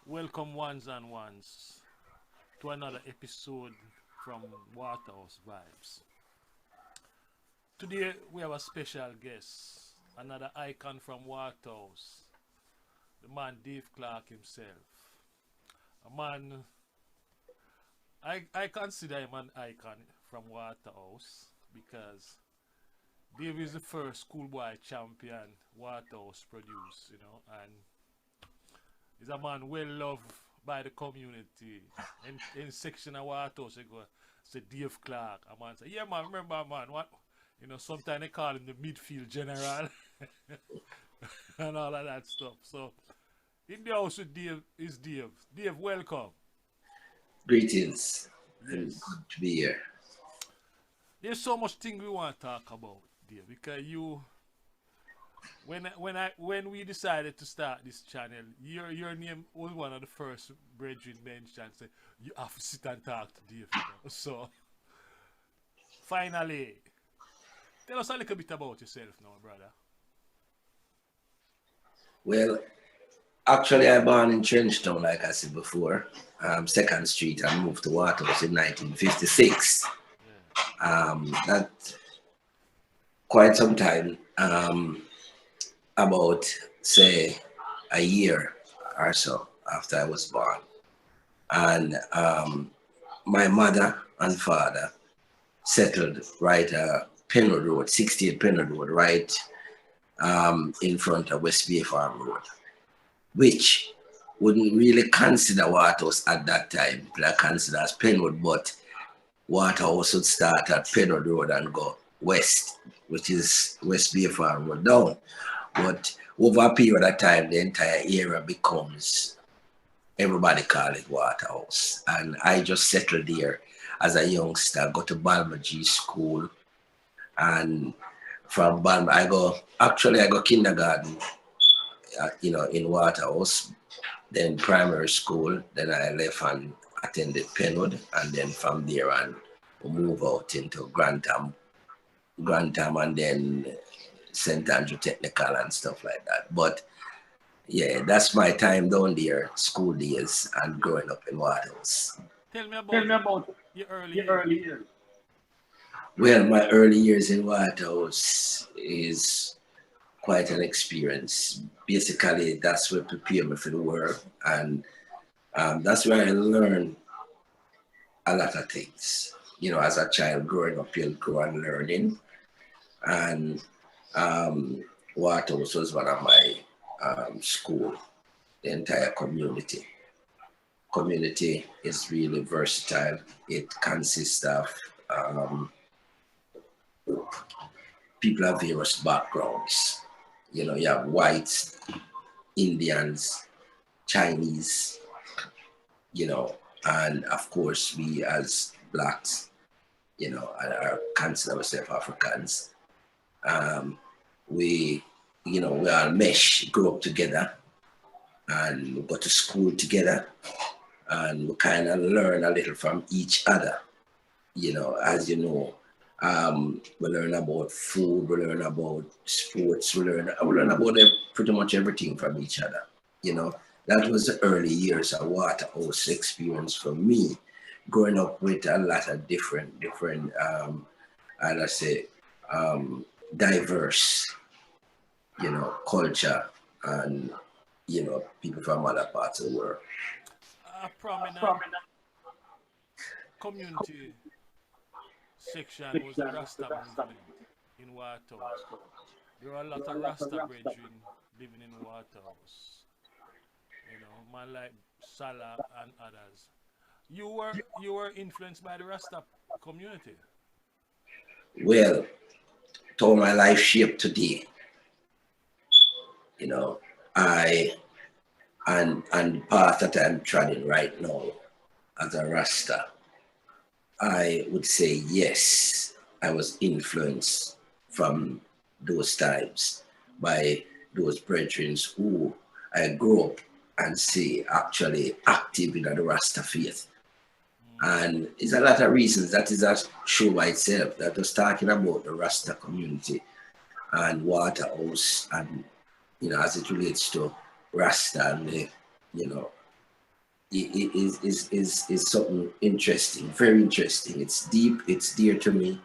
Welcome ones and ones to another episode from Waterhouse Vibes. Today we have a special guest, another icon from Waterhouse, the man Dave Clark himself. A man I consider him an icon from Waterhouse because Dave is the first schoolboy champion Waterhouse produced, and he's a man well loved by the community. In section of Waterhouse, they go, say Dave Clark. A man say, yeah man, remember man, what? Sometimes they call him the midfield general and all of that stuff. So in the house with Dave is Dave. Dave, welcome. Greetings and Yes. good to be here. There's so much thing we want to talk about, Dave, because you when we decided to start this channel, your name was one of the first brethren mentioned. Say you have to sit and talk to Dave. So finally, tell us a little bit about yourself now, brother. Well, actually, I born in Trenchtown, like I said before, Second Street, and moved to Waterhouse in 1956. Yeah. That quite some time, about say a year or so after I was born, and my mother and father settled right Penwood Road, 68 Penwood Road, right in front of West Bay Farm Road, which wouldn't really consider Waterhouse at that time. People are considered as Penwood, but Waterhouse would start at Penwood Road and go west, which is West Bay Farm Road down. But over a period of time, the entire area becomes, everybody call it Waterhouse. And I just settled there as a youngster, go to Balma G School, and from Balma, I go kindergarten, in Waterhouse, then primary school, then I left and attended Penwood, and then from there on, we move out into Grantham, and then St. Andrew Technical and stuff like that. But yeah, that's my time down there, school days and growing up in Waterhouse. Tell me about your early years. Well, my early years in Waterhouse is quite an experience. Basically, that's what prepared me for the world, and that's where I learned a lot of things. As a child growing up, you'll grow and learning, and Waterhouse was one of my school. The entire community is really versatile. It consists of people of various backgrounds. You have whites, Indians, Chinese, and of course we as blacks, are consider ourselves Africans. Um, we, we all mesh, grow up together, and we go to school together, and we kind of learn a little from each other. As you know, we learn about food, we learn about sports, we learn about pretty much everything from each other. You know, that was the early years of Waterhouse experience for me, growing up with a lot of different, and I say, diverse, culture, and people from other parts of the world. A prominent community section was the Rasta movement in Waterhouse. There were a lot of Rasta brethren living in Waterhouse. Man like Salah and others. You were influenced by the Rasta community. Well, to my life shape today, you know, I and the path that I'm treading right now as a Rasta, I would say yes, I was influenced from those times by those brethren who I grew up and see actually active in the Rasta faith. Mm. And it's a lot of reasons that is a show by itself that was talking about the Rasta community and Waterhouse and as it relates to Rasta and the, you know is something interesting, very interesting. It's deep, it's dear to me,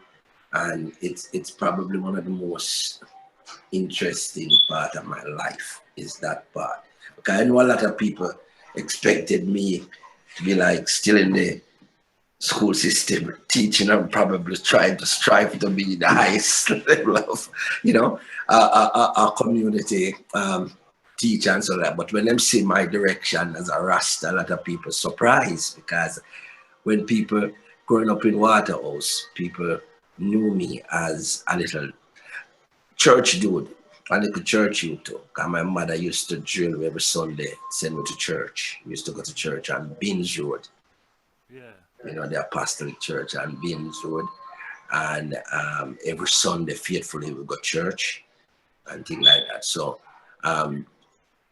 and it's probably one of the most interesting part of my life is that part. Because I know a lot of people expected me to be like still in the school system teaching and probably trying to strive to be the highest level of, you know, our community teacher and so that. But when them see my direction as a Rasta, a lot of people surprised because when people growing up in Waterhouse, people knew me as a little church dude, a little church youth too. 'Cause my mother used to drill me every Sunday, send me to church. We used to go to church on Binge Road, Yeah. you know, the apostolic church on Binge Road. And every Sunday, faithfully, we go to church and things like that. So um,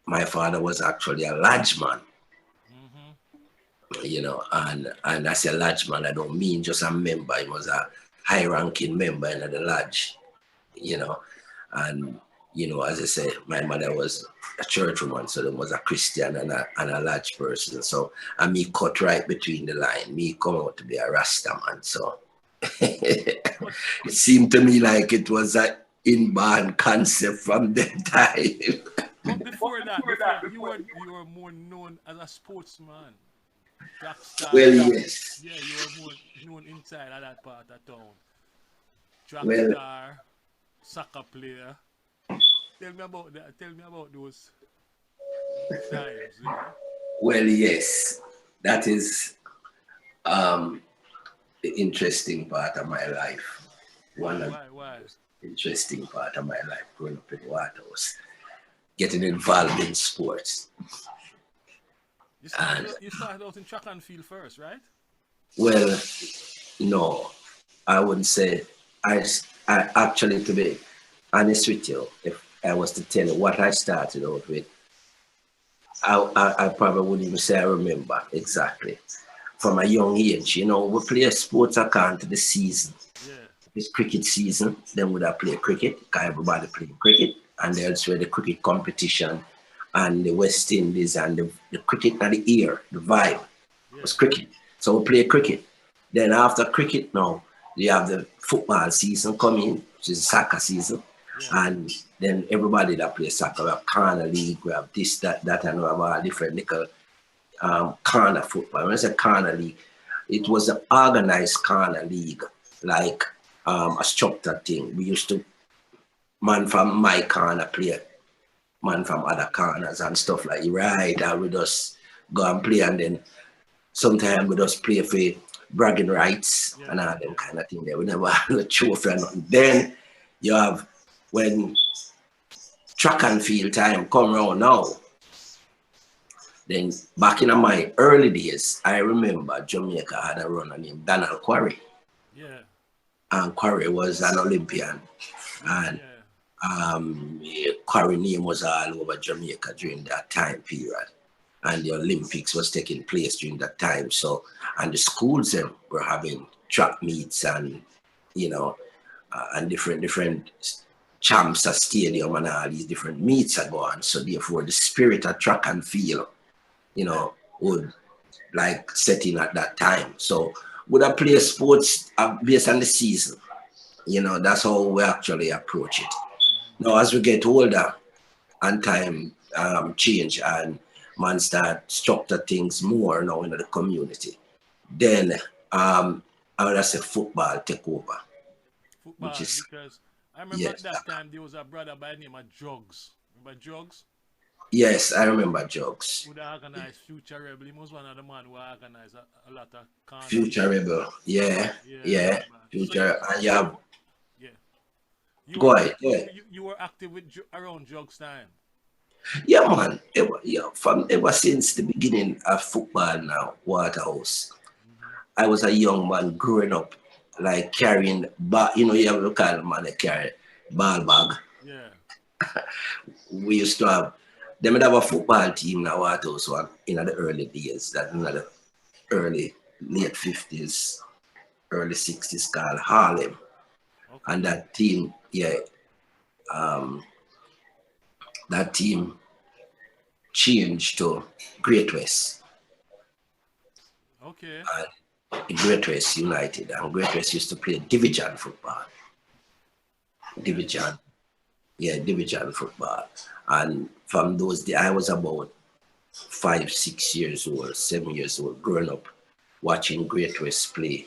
my father was actually a lodgeman, Mm-hmm. you know, and I say lodgeman, I don't mean just a member. He was a high-ranking member in the lodge, you know. And, you know, as I say, my mother was a church woman, so there was a Christian and a lodge person. So, and me cut right between the line. Me come out to be a Rasta man. So, But it seemed to me like it was an inborn concept from that time. but before that, you were more known as a sportsman, track Well, star. yes. Yeah, you were more known inside of that part of town. Track Well, star, soccer player. Tell me about that. Tell me about those times. You know. well, yes. That is um, the interesting part of my life. One Why? of Why? Why? the most interesting part of my life growing up in Waterhouse, getting involved in sports. And You started out in track and field first, right? well, no, I wouldn't say. I actually, to be honest with you, if I was to tell you what I started out with, I probably wouldn't even say I remember exactly. From a young age, you know, we play sports according to the season. Yeah. It's cricket season, then would I play cricket, because everybody playing cricket, and there's where the cricket competition and the West Indies and the cricket and the ear, the vibe was Yeah. cricket. So we play cricket. Then after cricket now, you have the football season coming, which is soccer season. Yeah. And then everybody that plays soccer, we have corner league, we have this, that, and we have all different little corner football. When I say corner league, it was an organized corner league, like a structured thing. We used to man from my corner play, man from other corners and stuff like that. Right, and we just go and play, and then sometimes we just play for bragging rights Yeah. and all Yeah. them Yeah. kind of thing. There, we never have a trophy or nothing. Then you have when track and field time come around now. Then back in my early days, I remember Jamaica had a runner named Donald Quarry. Yeah. And Quarry was an Olympian. And Yeah. Quarry name was all over Jamaica during that time period. And the Olympics was taking place during that time. So, and the schools were having track meets and, you know, and different champs at stadium and all these different meets are going. So therefore the spirit of track and field, you know, would like set in at that time. So would I play sports based on the season? You know, that's how we actually approach it. Now, as we get older and time change and man start structure things more now in the community, then I would say football take over, which Football, is because I remember at yes, that time there was a brother by the name of Jugs. Remember Jugs? yes, I remember jokes. Who organized Future Rebel. He was one of the man who organized a lot of corner Future league. Rebel, yeah, Yeah, yeah, man. So future, and you have yeah, go ahead, go ahead. you were active with around Jugs time. Yeah, man. Yeah, from ever since the beginning of football now, Waterhouse. Hmm. I was a young man growing up, like carrying bag. You know, you have a kind of man that carry ball bag. Yeah, We used to have them would have a football team now Waterhouse one in the early days, that in the early late 50s, early 60s called Harlem. And okay. that team, yeah, um, that team changed to Great West. Okay. and Great West United. And Great West used to play division football. Yeah. Division, yeah, division football. And from those days, I was about 5, 6 years old, 7 years old, growing up, watching Great West play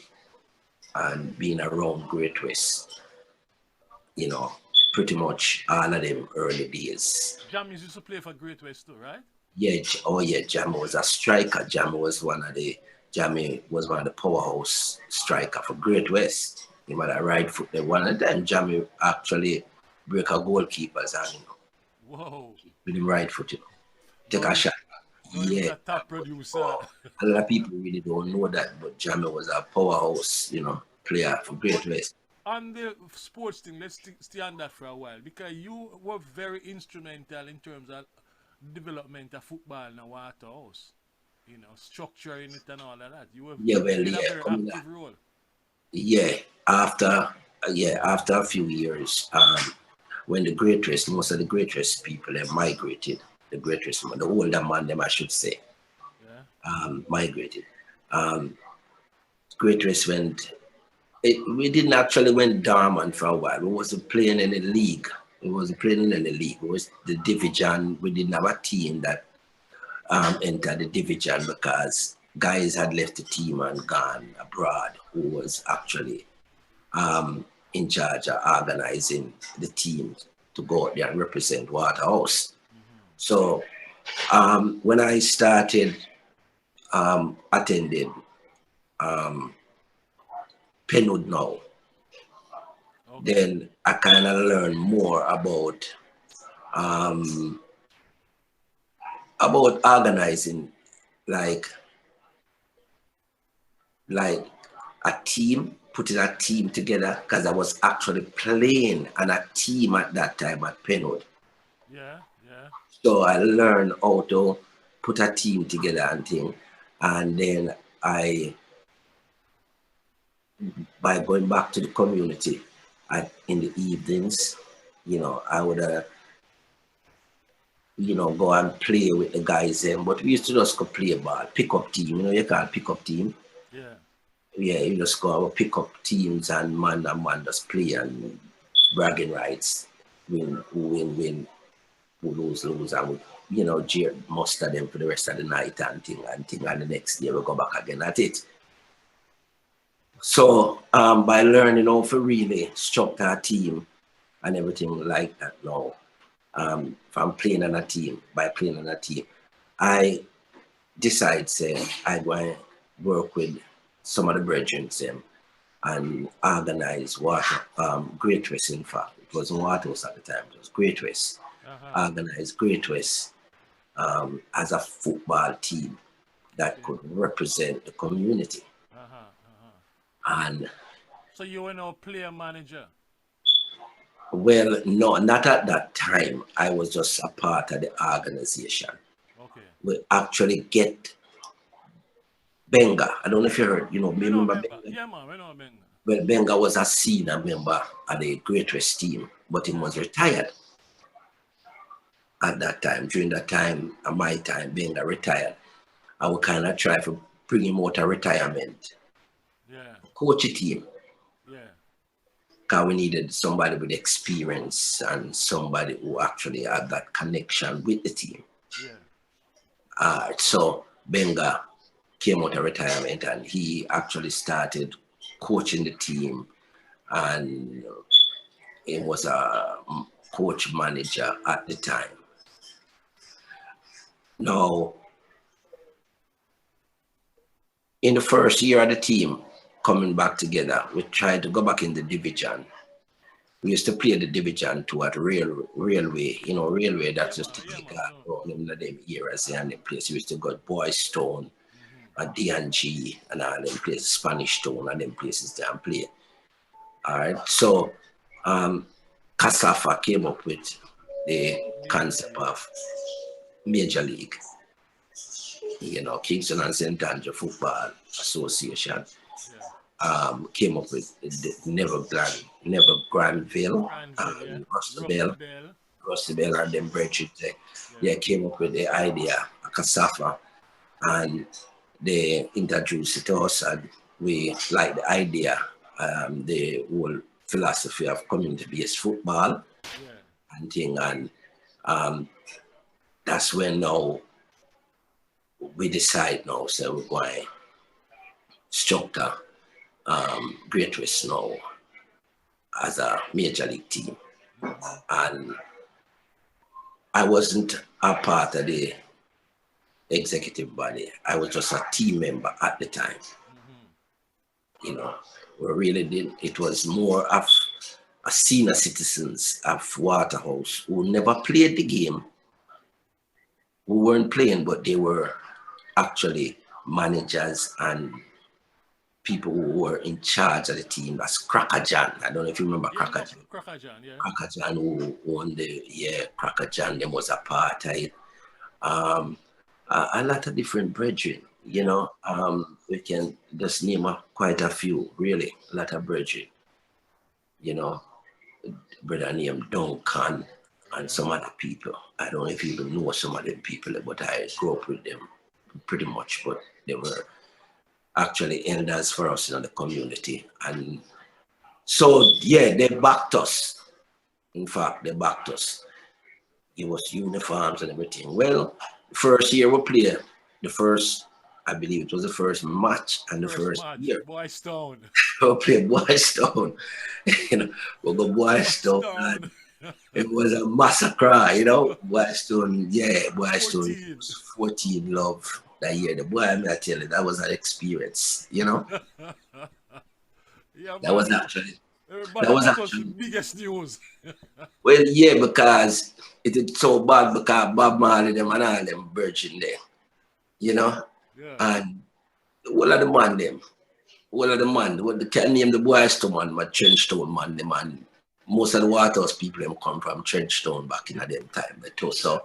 and being around Great West, you know, pretty much all of them early days. Jammys used to play for Great West too, right? Yeah, oh yeah, Jammy was a striker. Jammy was one of the powerhouse striker for Great West. He had a right foot there. One of them, Jammy actually break a goalkeeper's hand, Whoa. with him right foot, take Now a he, shot. now he was Yeah, a top producer. oh, a lot of people really don't know that, but Jammy was a powerhouse, player for But Great West. on the sports thing, let's stay on that for a while because you were very instrumental in terms of development of football in the Waterhouse. You know, structuring it and all of that. Yeah, You well, played a yeah, very coming active role. yeah, after a few years, when the Great West, most of the Great West people have migrated, the Great West, the older man, them I should say, Yeah. migrated. Um, Great West we didn't actually went dormant for a while. We wasn't playing in the league. We wasn't playing in the league. It was the division. We didn't have a team that entered the division because guys had left the team and gone abroad who was actually in charge of organizing the team to go out there and represent Waterhouse. Mm-hmm. So when I started attending Penwood now, Okay. then I kind of learned more um, about organizing like like a team, putting a team together because I was actually playing on a team at that time at Penwood. Yeah. Yeah. So I learned how to put a team together and thing. And then by going back to the community in the evenings, I would, go and play with the guys. But we used to just go play ball, pick up team. You can't pick up team. Yeah. Yeah, you just go pick up teams and man just play and bragging rights. Win, who lose, and jeer most of them for the rest of the night and thing, and the next day we go back again at it. So by learning how to really structure a team and everything like that now, from playing on a team, I decide say I go and work with some of the brethren and organize what Great West, in fact. It wasn't Waterhouse at the time, it was Great West. Uh-huh. Organize Great West as a football team that Okay. could represent the community. Uh-huh. Uh-huh. And So you were now player manager. well, no, not at that time. I was just a part of the organization. Okay. We actually get Benga. I don't know if you heard, you We know remember member. Benga? Yeah, man. We know member. Well, Benga was a senior member of the Great West team, but he Yeah. was retired at that time. During that time, at my time, Benga retired. I would kind of try to bring him out of retirement, Yeah. coach a team, Yeah. because we needed somebody with experience and somebody who actually had that connection with the team. Yeah. So Benga came out of retirement and he actually started coaching the team, and he was a coach manager at the time. Now, in the first year of the team coming back together, we tried to go back in the division. We used to play the division two at railway, railway Yeah, that's just man. Yeah, typical man. We know. in the them eras and the place we used to go to Boys Stone Mm-hmm. and D&G and all them places, Spanish Town and them places there and play. All right. So Kasafa came up with the Major concept league. of Major League, Kingston and St. Andrew Football Association Yeah. came up with the Never Granville, Granville. Yeah. Rusty Rustibel, Bell. and then Bridget, Yeah. came up with the idea, Kasafa, and they introduced it to us, and we like the idea, the whole philosophy of community-based football Yeah. and thing. And um, that's when now we decide now, so we're going to structure Great West now as a major league team. Mm-hmm. And I wasn't a part of the executive body. I was just a team member at the time. Mm-hmm. You know, we really did. It was more of a senior citizens of Waterhouse who never played the game, who weren't playing, but they were actually managers and people who were in charge of the team. That's Cracker John. I don't know if you remember Yeah, Cracker no, John. Cracker John, yeah. Cracker John who owned Cracker John, them was a part of it. A lot of different brethren, you know. We can just name quite a few, really, a lot of brethren, you know, brother named Duncan and Yeah. some other people. I don't know if you even know some of them people, but I grew up with them pretty much, but they were actually elders for us in the community. And so, yeah, they backed us. In fact, they backed us. Give us uniforms and everything. Well, first year we played, the first, I believe it was the first match and the First first match, year. Boy Stone. We played Boys Town. You know, we go Boy Boys Town. Stone. It was a massacre, you know. Boys Town, yeah, Boys Town 14. was 14 love that year. The boy, I mean, I tell you, that was an experience, you know. Yeah, That man. was actually, Everybody, that was that was the actually, biggest news. well, yeah, because it is so bad because Bob Marley, them and all them virgin there, you know. Yeah. And all of the man, them, all of the man, what they can name the Boys Town man, my Trenchtown man, the man. Most of the Waterhouse people them come from Trenchtown back in them time. So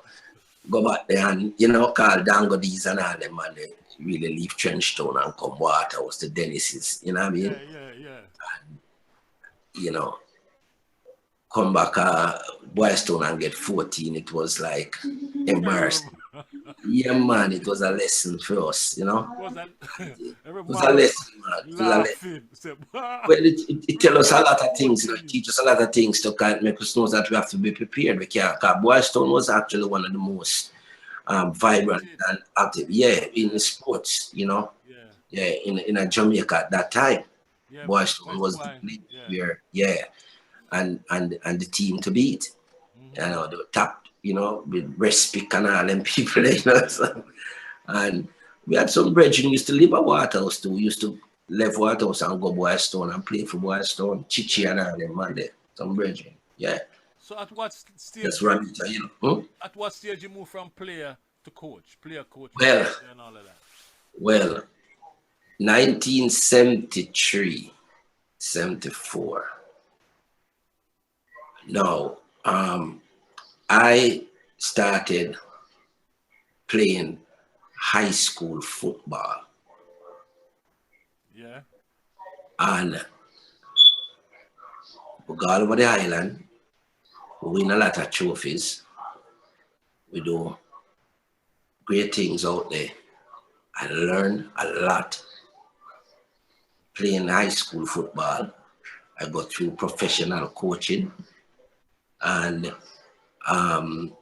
go back there and, you know, call Dangodis and all them, and they really leave Trenchtown and come Waterhouse, the Dennis's, you know what I mean? Yeah, yeah, yeah. You know, come back Boys Town and get 14, it was like Terrible. embarrassing. Yeah, man, it was a lesson for us, you know? Was that It was a everybody lesson, man. It was a lesson. laughing? Say, "Ah, Well, it tells us a lot of things, you know, 14." teach us a lot of things to kind of make us know that we have to be prepared. We can't, because Boys Town was actually one of the most vibrant Active. and active, yeah, in Yeah, sports, you know, yeah, yeah, in a Jamaica at that time. yeah, man. Boys Town That's was the why. place Yeah. where, yeah, and the team to beat. You Mm-hmm. know, the top, you know, with Respect and all them people, you know. Yeah. So, and we had some brethren who used to live at Waterhouse too. We used to leave Waterhouse and go Boys Town and play for Boys Town, Chichi Yeah. and all them man there. Some brethren. Yeah. So at what That's stage you Ramita, you know. Hmm? at what stage you move from player to coach, player coach Well, manager and all of that? well, 1973, 74. Now, I started playing high school football, Yeah. and we go all over the island. We win a lot of trophies. We do great things out there. I learned a lot playing high school football. I got through professional coaching, and um,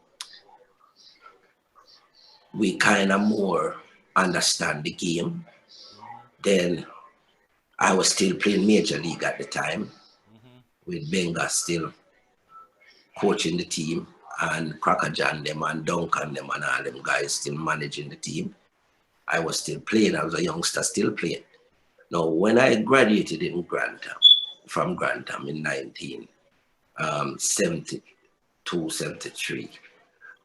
we kind of more understand the game. Mm-hmm. Then I was still playing major league at the time Mm-hmm. with Benga still coaching the team, and Cracker John them and Duncan them and all them guys still managing the team. I was still playing. I was a youngster still playing. Now, when I graduated in Grantham, from Grantham in 1972, 73,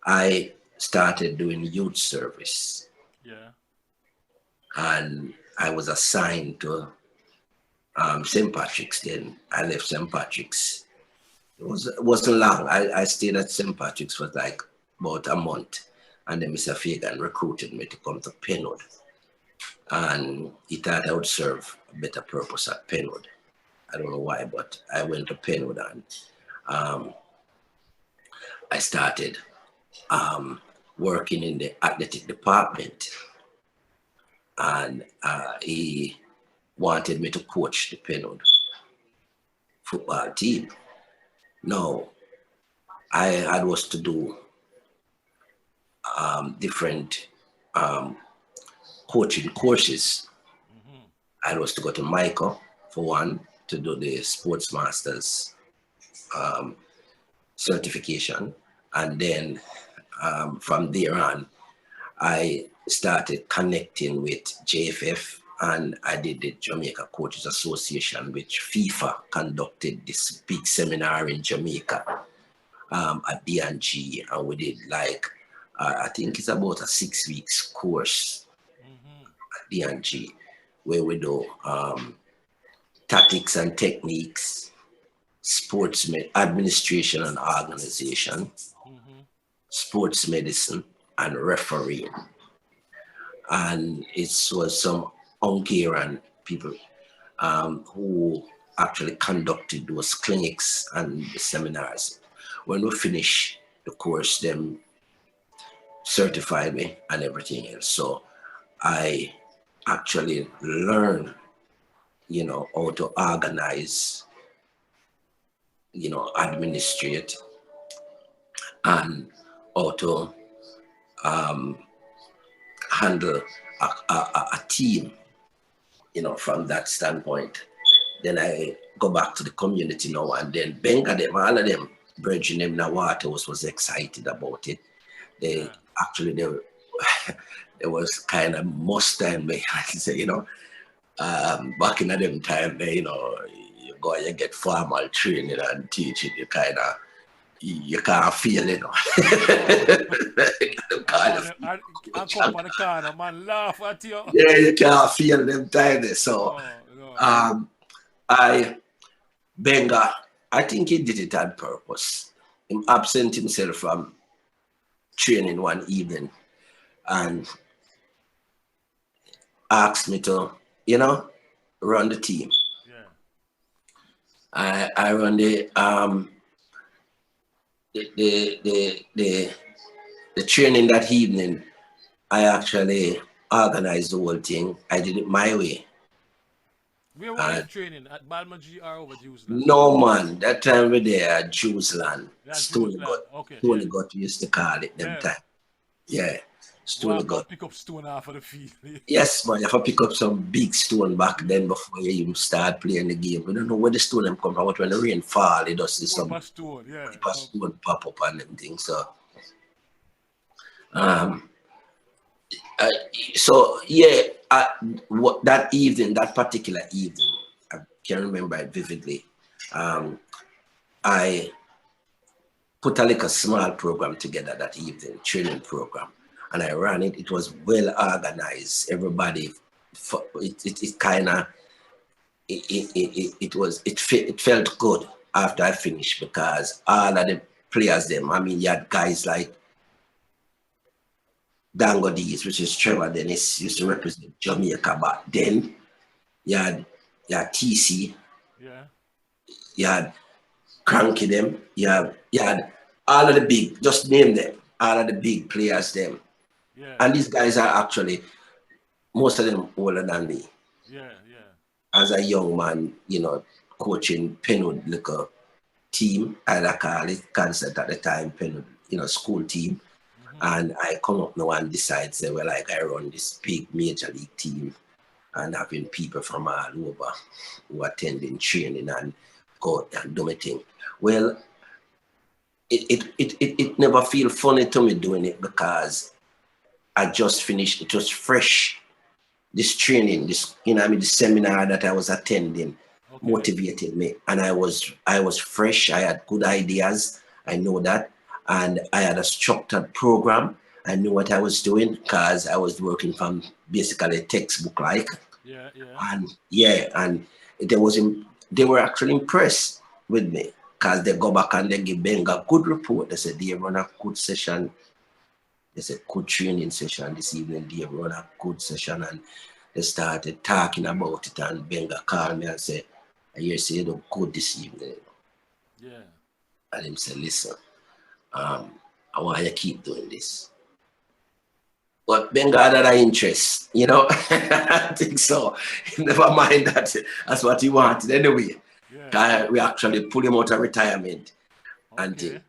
I started doing youth service, Yeah. and I was assigned to St. Patrick's then. I left St. Patrick's. It wasn't long. I stayed at St. Patrick's for like about a month. And then Mr. Fagan recruited me to come to Penwood. And he thought I would serve a better purpose at Penwood. I don't know why, but I went to Penwood, and um, I started working in the athletic department. and he wanted me to coach the Penwood football team. Now, I had was to do different um, coaching courses. Mm-hmm. I was to go to Michael for one to do the sports masters um, certification, and then from there on, I started connecting with JFF, and I did the Jamaica Coaches Association, which FIFA conducted this big seminar in Jamaica at D&G, and we did like I think it's about a 6 weeks course Mm-hmm. at D&G where we do tactics and techniques, sports administration and organization, Mm-hmm. sports medicine, and refereeing. And it was some Hungarian people who actually conducted those clinics and the seminars. When we finished the course, them certified me and everything else. So I actually learned, how to organize, administrate, and how to handle a team, from that standpoint. Then I go back to the community now, and then Benga them, all of them, Virgin them now Waterhouse was excited about it. They Yeah. actually they were, there was kind of most time they I can say, back in them time they, you go and you get formal training and teaching, you can't feel it. And Kind man, of I come up on the corner, man, laugh at you. yeah, you can't feel them time there. So No, no. um I Benga, I think he did it on purpose. He absent himself from training one evening and asked me to, you know, run the team. Yeah. I run the the the the, the training that evening. I actually organized the whole thing. I did it my way. Where were you And training? At Balmaji or over Jerusalem? no man, that time we there at Jerusalem, Yeah, Jerusalem. Okay, yeah. Stony Gut we used to call it them Yeah. time. Yeah, Stony Walk Gut. and pick up stone off of the field. Yes, man, you have to pick up some big stone back then before you even start playing the game. We don't know where the stone them come from, but when the rain fall, it does see Pull up some a stone, yeah. heap of stone pop up and them things. Um, uh, so yeah, that evening, that particular evening, I can remember it vividly. Um, I put a small program together that evening, training program, and I ran it. It was well organized. Everybody, it kind of it felt good after I finished because all of the players them. I mean, you had guys like Dango Dees, which is Trevor Dennis, used to represent Jamaica back then. You had TC, Yeah. you had Cranky them, you had all of the big, just name them, all of the big players them. Yeah. And these guys are actually most of them older than me. Yeah. Yeah. As a young man, coaching Penwood little team, I call it concept at the time, Penwood, school team. Mm-hmm. And I come up now and decide, say, well, like I run this big major league team and having people from all over who attending training and go out and do my thing. Well, it never feel funny to me doing it because I just finished, it was fresh. This training, the seminar that I was attending Okay. motivated me. And I was fresh, I had good ideas, I know that. And I had a structured program. I knew what I was doing because I was working from basically textbook like. Yeah. Yeah. And yeah, and they were actually impressed with me because they go back and they give Ben a good report. They said they run a good session. They said good training session this evening. They run a good session, and they started talking about it. And Benga called me and said, "I hear say you do good this evening." Yeah. And him said, "Listen, I want you to keep doing this." But Ben got other interests, you know. I think so. Never mind that. That's what he wanted anyway. Yeah. We actually pulled him out of retirement and thing. Okay.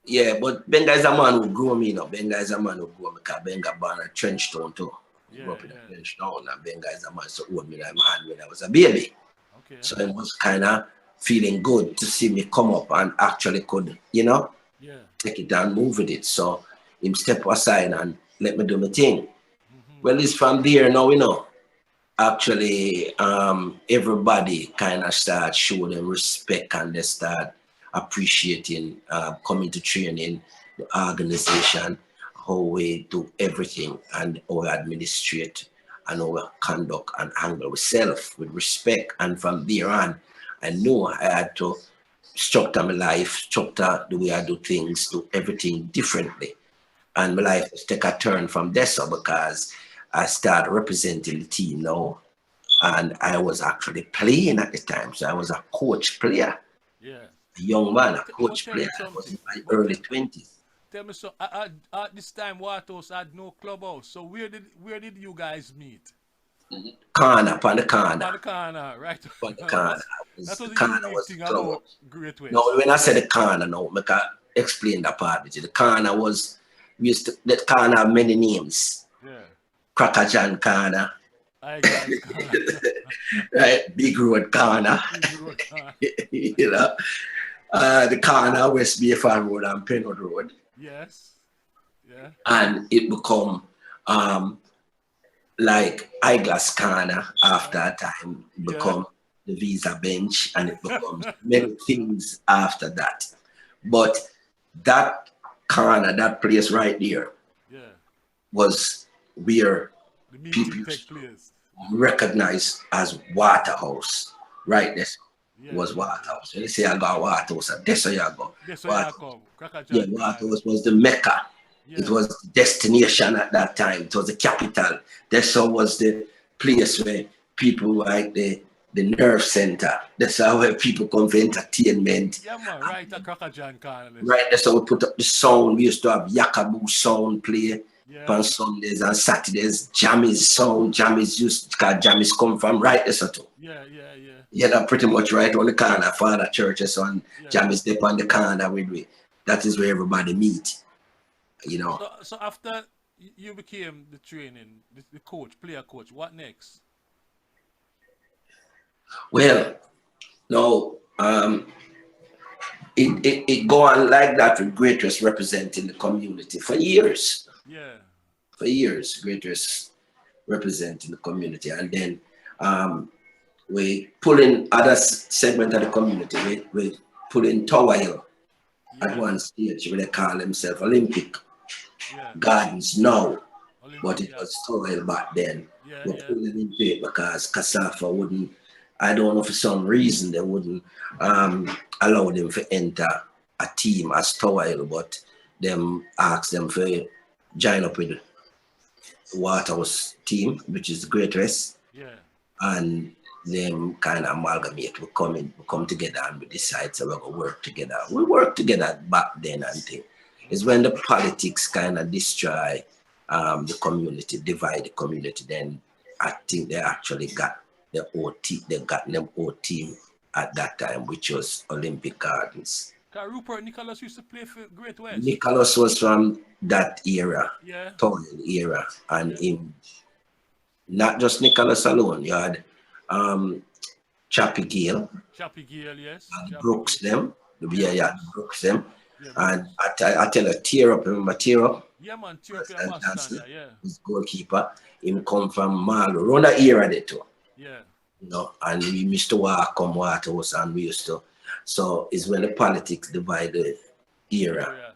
Yeah, but Benga is a man who grew me, you know. Benga is a man who grew me because Benga born in Trenchtown too. He grew Yeah. up in Yeah. a Trenchtown, and Benga is a man so old me like my hand when I was a baby. Okay. So it was kind of feeling good to see me come up and actually could, you know, Yeah. take it and move with it. So him step aside and let me do my thing. Mm-hmm. Well, it's from there now, you know. Actually, everybody kind of start showing them respect and they start appreciating coming to training, the organization, how we do everything and how we administrate and how we conduct and handle ourselves with respect. And from there on, I knew I had to structure my life, structure the way I do things, do everything differently. And my life has take a turn from there so because I started representing the team now and I was actually playing at the time. So I was a coach player, Yeah. a young man, a But coach tell player. me I was something. in my But early 20s. tell me so. At this time, Waterhouse had no clubhouse. So where did you guys meet? Corner, upon the corner, On the corner, right? upon the corner. That was The the corner unique was the thing about clubhouse. Great No, West. when I say the corner, no, I can explain that part with you. The corner was, we used to, that corner have many names. Yeah. Cracker John corner, I glass corner. right? Big Road corner, Big road corner. you know. The corner, West Bayford Road and Penwood Road. Yes. Yeah. And it become um, like eyeglass corner after a time Yeah. become the visa bench and it becomes many things after that. But that corner, that place right there Yeah. was where The people meeting used take to place. recognize as Waterhouse. Right, this Yeah. was Yeah. Yeah. Waterhouse. When you say I got Waterhouse, that's where you go. That's where I Waterhouse. come. Cracker Yeah, John corner. Waterhouse was the Mecca. It Yeah. was the destination at that time. It was the capital. Dessau was the place where people like the nerve center. That's how where people come for entertainment. Yeah, man. Right at Cracker John corner. Right, that's how we put up the sound. We used to have Yakaboo sound play Yeah. on Sundays and Saturdays. Jammies sound. Jammies used because Jammies come from right there so too. Yeah. Yeah. Yeah. Yeah, that pretty much right on the corner. Father churches on Yeah. Jammies step on the corner with me. That is where everybody meet. You know. So after you became the training, the coach, player coach, what next? Well, no, it go on like that with Greatest representing the community for years. Yeah. For years, Greatest representing the community. And then we pull in other segment of the community. We pull in Tower Hill at Yeah. one stage where they call themselves Olympic Yeah. Gardens now, but Olympic. it Yeah. was Tower Hill back then. Yeah. We Yeah. pulled them into it because Kasafa wouldn't, I don't know for some reason they wouldn't allow them to enter a team as Tower Hill, but them asked them to join up with Waterhouse team, which is the Great West, Yeah. and them kind of amalgamate. We come together and we decide so we're gonna work together. We work together back then and thing. It's when the politics kind of destroy the community, divide the community. Then I think they actually got the OT, they got them old team at that time, which was Olympic Gardens. Cause Rupert Nicholas used to play for Great West. Nicholas was from that era, Yeah. Tony era, and Yeah. in not just Nicholas alone, you had um, Chappie Gale Chappie Gale, yes. and Chappie Brooks Gale. them. Yeah, Yeah, yeah, Brooks. Brooks them. Yeah, And Brooks. I tell you, tear up, remember tear up? Yeah, man. Ethiopia Preston Mustang. Johnson, Yeah, yeah. his goalkeeper. Him come from Marlow. Around that era they too. Yeah. You know, and we used to walk come Waterhouse and we used to. So it's when the politics divide the era, Area.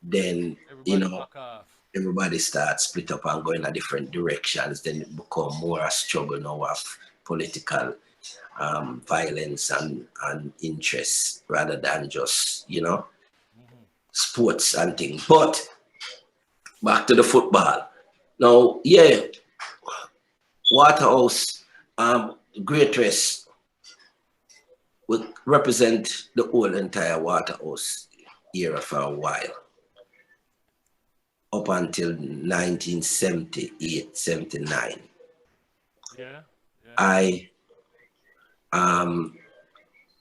then you Everybody know back off. everybody starts split up and going in different directions. Then it become more a struggle now of political violence and interests rather than just Hmm. sports and things. But back to the football. Now, yeah, Waterhouse, Great West would represent the whole entire Waterhouse era for a while. up until 1978, 79. Yeah. Yeah. I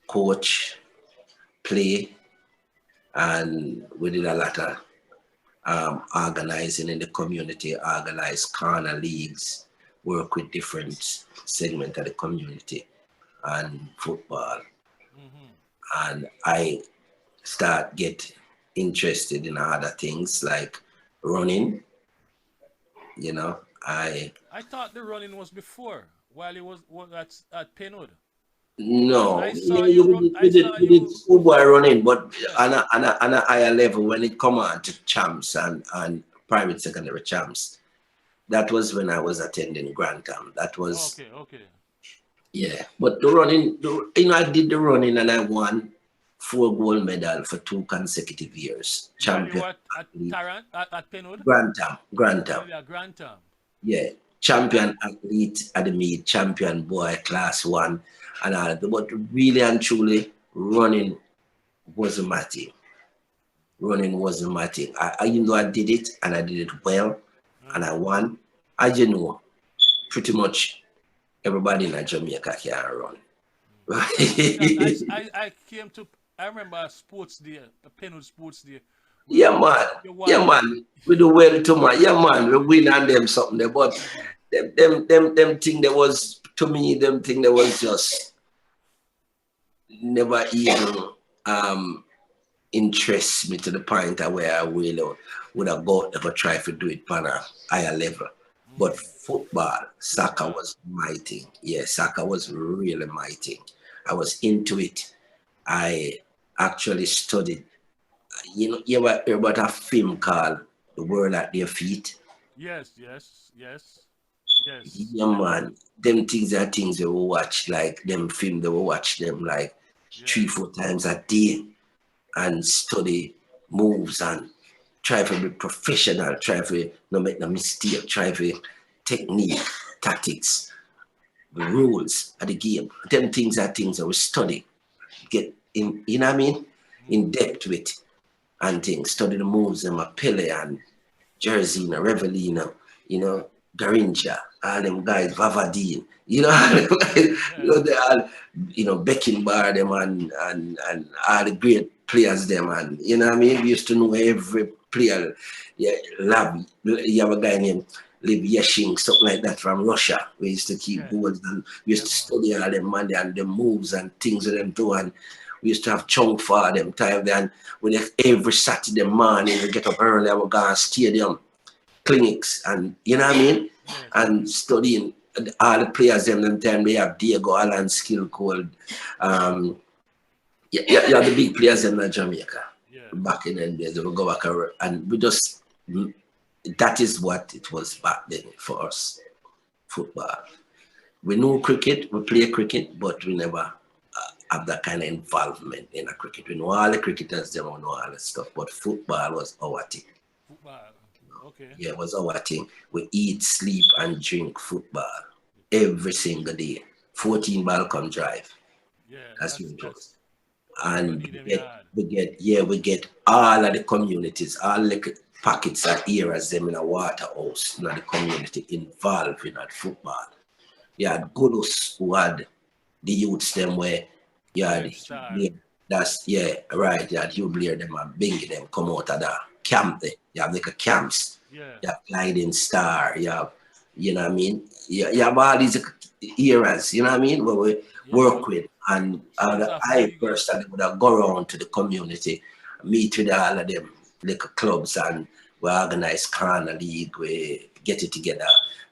coach, play, and we did a lot of organizing in the community, organize corner leagues, work with different segment of the community and football. Mm-hmm. And I start get interested in other things like running, you know. I thought the running was before, while he was at Penwood. Because No, I saw yeah, you run. I saw we did you. schoolboy running, but Yeah. on a higher level when it come on to champs and private secondary champs. That was when I was attending Grantham. That was, Okay. Okay. yeah. But the running, I did the running and I won 4 gold medal for 2 consecutive years. While you Champion were at athlete, Tarrant at Penwood. Grantham, Well, yeah, Grantham. yeah. And Champion athlete at the meet, champion boy, class one, and all that. But really and truly, running wasn't my thing. Running wasn't my thing. Even though I did it and I did it well and I won, I didn't know pretty much everybody in Jamaica can run. because Right? I came to. I remember a sports day, a Penwood sports day, where Yeah, man. you Yeah, won. man. We do well too, man. Yeah, man. We win on them something there. But Yeah. them thing that was, to me, them thing that was just never even um interest me to the point of where I really would have got to go try to do it on a higher level. But Mm-hmm. football, soccer Football. was my thing. Yeah, soccer was really my thing. I was into it. I actually studied. You ever hear about a film called The World at Their Feet? Yes. Yes. Yes. Yes. Yeah, man. Them things are things they will watch, like them film, they will watch them like Yeah. 3, 4 times a day and study moves and try to be professional, try to not make no mistake, try to technique, tactics, the rules of the game. Them things are things that we study, get in, you know what I mean? In Mm-hmm. depth with and things. Study the moves of my Pele and Jersina, Revelino, Garincha, all them guys, Vavadine, all them guys, Yeah. Yeah. they all, Beckenbauer, them and all the great players, them, and you know what I mean? We used to know every player. Yeah, Lab, you have a guy named Liv Yeshing, something like that from Russia. We used to keep Yeah. goals and we Yeah. used to Man. study all them money and the moves and things that them do. And we used to have chunk for them time then. When every Saturday morning we get up early, we go to stadium clinics and you know what I mean? Yes. And studying all the players them time they have Diego Allen skill called yeah, yeah, yeah, the big players in Jamaica Yes. back in the days. They will go back and we just that is what it was back then for us, football. We knew cricket, we play cricket, but we never have that kind of involvement in a cricket. We know all the cricketers, they don't know all the stuff, but football was our thing. Football. Okay. Yeah, it was our thing. We eat, sleep, and drink football every single day. 14 ball come drive. Yeah. That's what it That's was. everybody And need them yard. we get all of the communities, all the pockets and areas them in a Waterhouse, the community involved in that football. You had Gulus who had the youths them where you had Blair Hugh Star. Blair. That's yeah, right. You had Hugh Blair them and Bingy them come out of that camp there. You have like a camps. Yeah. You have Gliding Star. You have, you know what I mean? You have all these eras, you know what I mean? Where we Yeah. work with. And Sons of I Reggae. personally would have go around to the community, meet with all of them little clubs and we organize corner league, we get it together.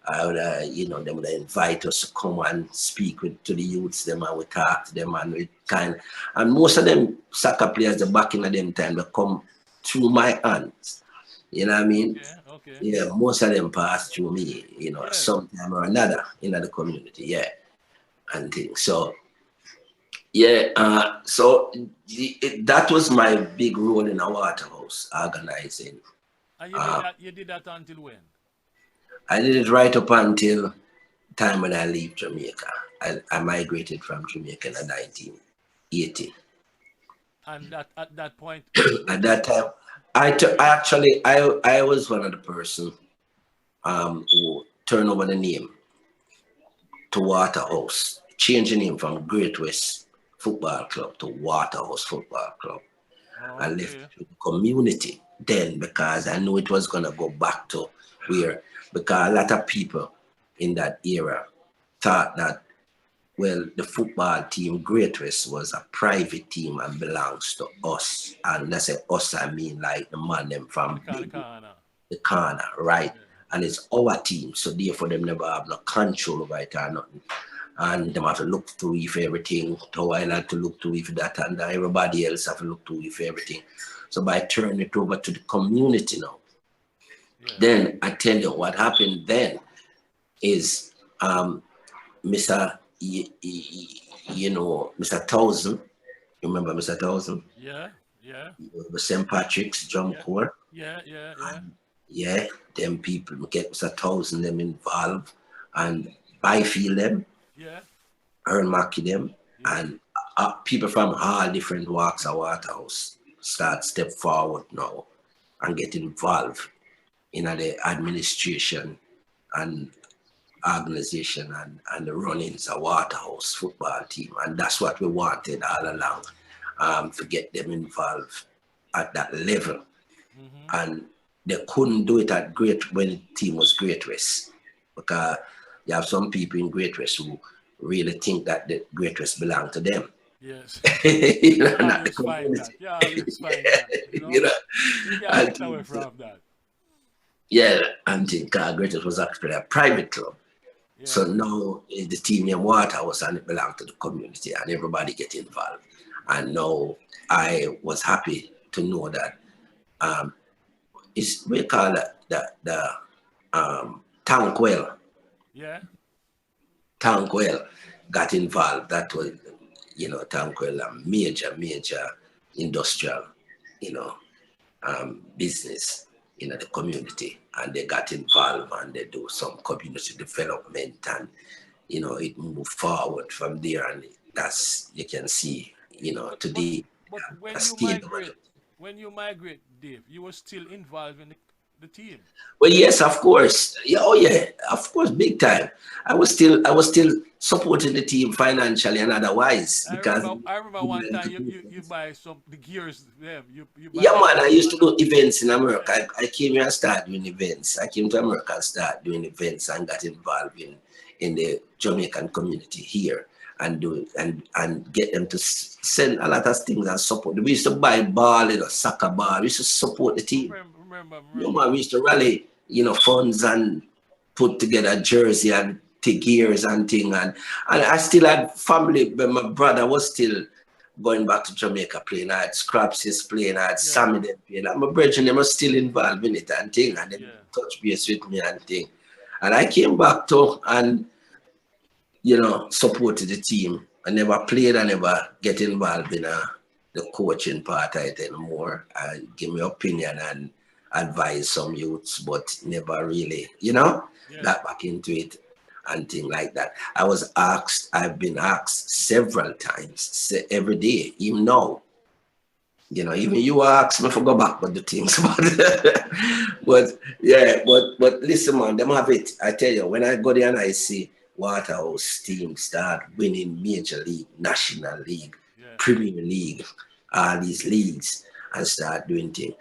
I would, they would invite us to come and speak to the youths, them and we talk to them and we and most of them soccer players, the back in them time, they come through my hands. You know what I mean? Okay. Okay. Yeah, most of them pass through me, Yes. sometime or another in the community, yeah, and things. So yeah, that was my big role in a Waterhouse organizing. And you did Uh, that. You did that until when? I did it right up until time when I leave Jamaica. I migrated from Jamaica in 1980. And that at that point, At which that time, I was one of the person who turned over the name to Waterhouse, changed the name from Great West Football Club to Waterhouse Football Club. I left Okay. it to the community then because I knew it was gonna go back to where, because a lot of people in that era thought that, well, the football team Great West was a private team and belongs to us. And that's say us, I mean like the man them In from the corner. the corner, right? Yeah. And it's our team, so therefore them never have no control over it or nothing. And them have to look through if everything, to I like to look through if that and everybody else have to look through if everything. So by turning it over to the community now, Yeah. then I tell you what happened then is Mr. Mr. Thousand, you remember Mr. Thousand? Yeah. Yeah. The St. Patrick's Drum Yeah. Corps. Yeah. Yeah. Yeah. Yeah, them people get Mr. Thousand them involved and Byfield them, Yeah. Earl Mackey them, Yeah. and people from all different walks of Waterhouse start step forward now and get involved in the administration and organization and the runnings of Waterhouse football team. And that's what we wanted all along, to get them involved at that level. Mm-hmm. And they couldn't do it at Great when the team was Great West. Because you have some people in Great West who really think that the Great West belong to them. Yes. You know, You not the always find community. that. You always find that. You You know. know, You can't and get away from that. yeah, and think Great West was actually a private club. So Yeah. now the team in Waterhouse and it belonged to the community and everybody get involved. And now I was happy to know that it's we call it the Tankwell. Yeah. Tankwell got involved. That was, Tankwell a major industrial, you know, business in the community, and they got involved and they do some community development, and it moved forward from there, and that's you can see, But but today but a state development. when you migrate, Dave, you were still involved in the team. Well, yes, of course. Yeah, oh yeah, of course, big time. I was still supporting the team financially and otherwise because I remember one time you buy some the gears. Yeah, you buy yeah, the man, I gears. used to do events in America. Yeah. I came here and started doing events. I came to America and started doing events and got involved in the Jamaican community here and do and get them to send a lot of things and support. We used to buy ball, soccer ball. We used to support the team. Remember. We used to rally, funds and put together jersey and gears and thing. And I still had family, but my brother was still going back to Jamaica playing. I had Scraps playing, I had Yeah. Sammy them playing. And my brethren, they were still involved in it and thing. And then Yeah. touch base with me and thing. And I came back to and, supported the team. I never played, I never get involved in the coaching part of it anymore. I give my opinion and advise some youths, but never really, Yeah. got back into it and thing like that. I've been asked several times, every day, even now. Even you ask me for go back with the things, but yeah, but listen, man, them have it. I tell you, when I go there and I see Waterhouse team start winning Major League, National League, Yeah. Premier League, all these leagues, and start doing things,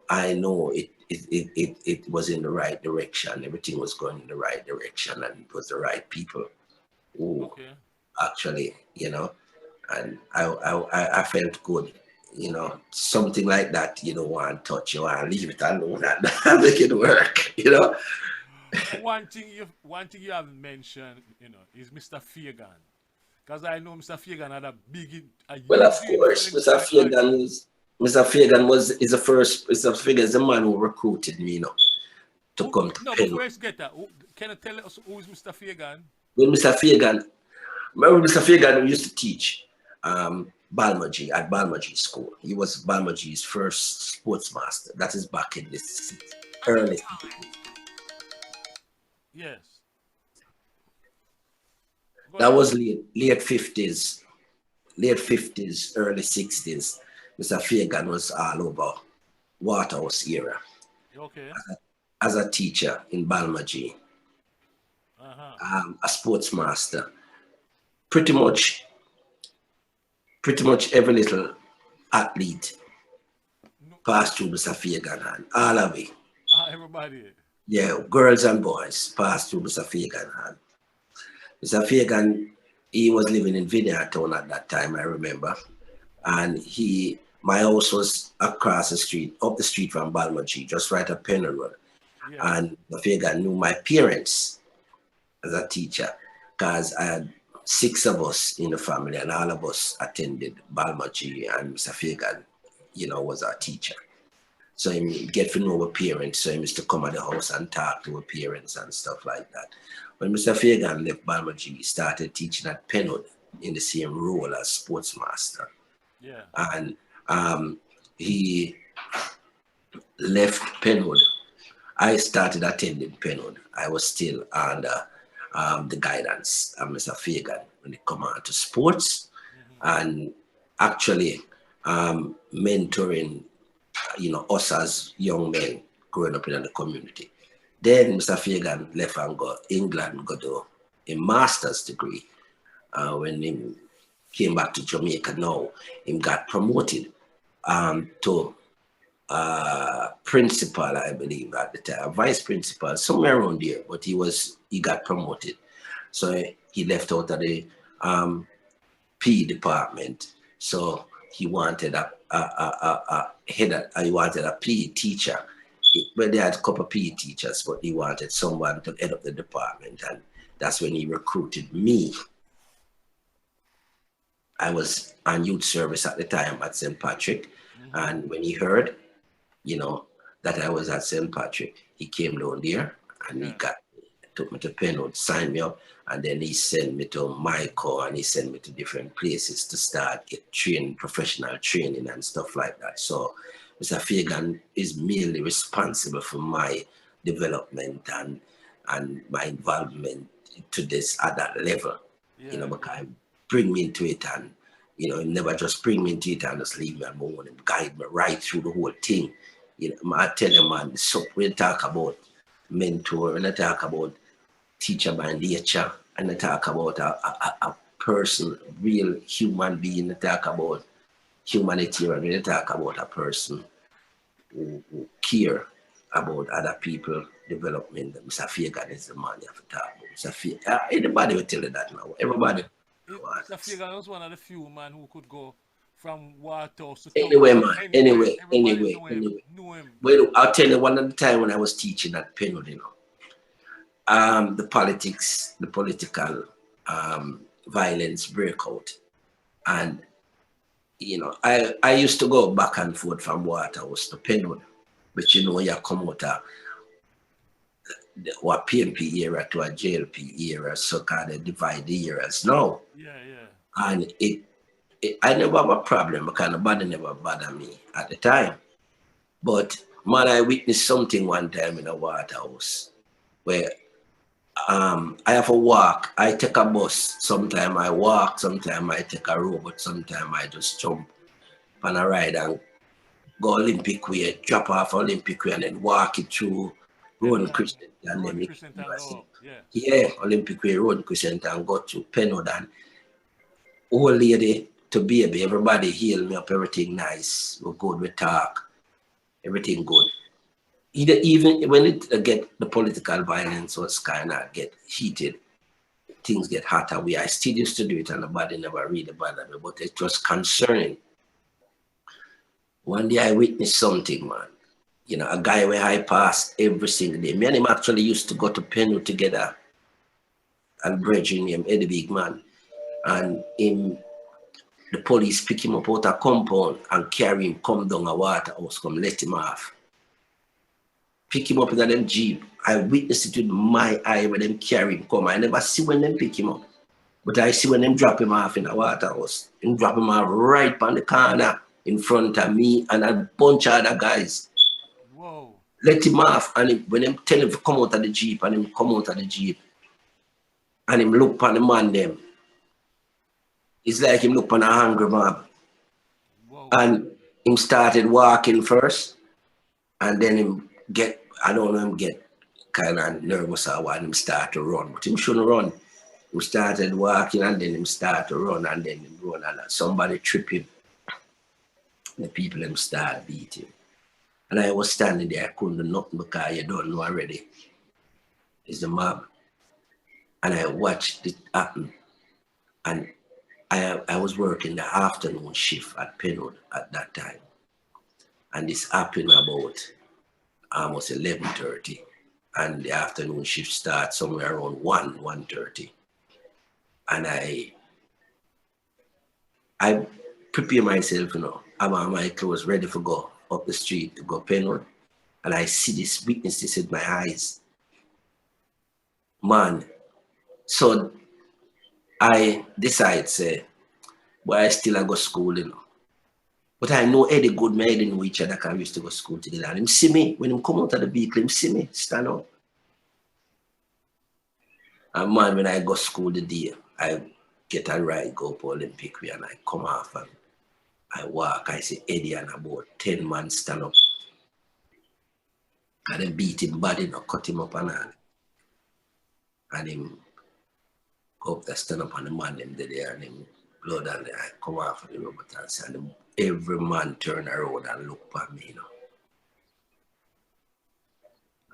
I know it was in the right direction. Everything was going in the right direction, and it was the right people who Okay. actually, and I felt good. Something like that you don't want to touch, you want to leave it alone and make it work. One thing you haven't mentioned, is Mr. Fagan. Because I know Mr. Fagan had a Well, of huge course, influence on you. Mr. Fagan is the first. Mr. Fagan is the man who recruited me, to come to No, Penn. before you get that, can you tell us who is Mr. Fagan? When Mr. Fagan, remember Mr. Fagan who used to teach Balmaji at Balmaji School. He was Balmaji's first sports master. That is back in this early. Yes. Go That ahead. was late 50s, early 60s. Mr. Fagan was all over. Waterhouse era Okay. as a teacher in Balmaji, Uh-huh. a sports master. Pretty much, pretty much every little athlete No, passed through the Sophia Ganan, all of it. everybody. Yeah, girls and boys passed through the Sophia Ganan. Mr. Fagan, he was living in Vineyard Town at that time, I remember. And my house was across the street, up the street from Balmaji, just right at Penn Road. Yeah. And Mr. Fagan knew my parents as a teacher, because I had six of us in the family, and all of us attended Balmaji, and Mr. Fagan, was our teacher. So he get to know our parents. So he used to come at the house and talk to our parents and stuff like that. When Mr. Fagan left Balmaji, he started teaching at Penwood in the same role as sports master. Yeah. And he left Penwood. I started attending Penwood. I was still under the guidance of Mr. Fagan when it come on to sports and actually mentoring us as young men growing up in the community. Then Mr. Fagan left and go England, go do a master's degree. When he came back to Jamaica now, he got promoted to principal, I believe, at the time, vice principal, somewhere around there, but he got promoted. So he left out of the P department. So he wanted he wanted a PE teacher. Well, they had a couple of PE teachers, but he wanted someone to head up the department, and that's when he recruited me. I was on youth service at the time at St. Patrick, and when he heard, that I was at St. Patrick, he came down there and he took me to Penwood, signed me up, and then he sent me to Michael, and he sent me to different places to start get trained, professional training and stuff like that. So Mr. Fagan is mainly responsible for my development and my involvement to this at that level. Because bring me into it, and he never just bring me into it and just leave me alone and guide me right through the whole thing. I tell you, man, so when I talk about mentor, when I talk about teacher by nature, and I talk about a person, real human being, I talk about humanitarian, when I talk about a person who care about other people development. Mr. Fagan is the man you have to talk about. Mr. Fagan, anybody will tell you that now. Everybody. Mr. Fagan was one of the few man who could go from Waterhouse to Anyway, town. man. Anyway. Everybody knew him. Well, I'll tell you one of the time when I was teaching at Penwood, the political violence break out. And, I used to go back and forth from Waterhouse to Penwood, but you come out of what PMP era to a JLP era, so kind of divide the eras now. Yeah. And I never have a problem because nobody never bothered me at the time. But man, I witnessed something one time in a Waterhouse where I have a walk. I take a bus. Sometimes I walk, sometimes I take a road, but sometimes I just jump on a ride and go Olympic Way, drop off Olympic Way, and then walk it through Road Crescent. And then Olympic Way, Road Crescent, and go to Penwood. And old lady to baby, everybody heal me up, everything nice. We're good, we talk, everything good. Even when it get the political violence was kind of get heated, things get hotter. I still used to do it, and nobody never really bothered me, but it was concerning. One day I witnessed something, man. A guy where I passed every single day. Me and him actually used to go to Penwood together. And brethren him, Eddie Big Man. And the police pick him up out of compound and carry him, come down a Waterhouse, come let him off. Pick him up in them Jeep. I witnessed it with my eye when them carry him come. I never see when them pick him up. But I see when them drop him off in a Waterhouse. Them drop him off right on the corner in front of me and a bunch of other guys. Whoa. Let him off, and when them tell him to come out of the Jeep, and him come out of the Jeep, and him look on the man them. It's like him look on a hungry mob. Whoa. And him started walking first, And then him get, I don't know, him get kind of nervous or what, him start to run, but him shouldn't run. He started walking and then him start to run and then him run and somebody trip him. The people him start beat him. And I was standing there, I couldn't do nothing because you don't know already. It's the mob. And I watched it happen. And I was working the afternoon shift at Penwood at that time. And this happened about almost 11:30. And the afternoon shift starts somewhere around 1:30. And I prepare myself, I have my clothes ready for go up the street to go Penwood. And I see this witnesses with my eyes. Man, so I decide, say, but I still go school. But I know Eddie good, me Eddie know each other because we used to go school together. And him see me, when him come out of the vehicle, him see me, stand up. And man, when I go school the day, I get a ride, go up Olympic way, and I come off and I walk, I see Eddie and about 10 man stand up. And then beat him body, cut him up and all. And him go up there, stand up, and the man them there, and him blood and I come off of the rubber and every man turn around and look at me,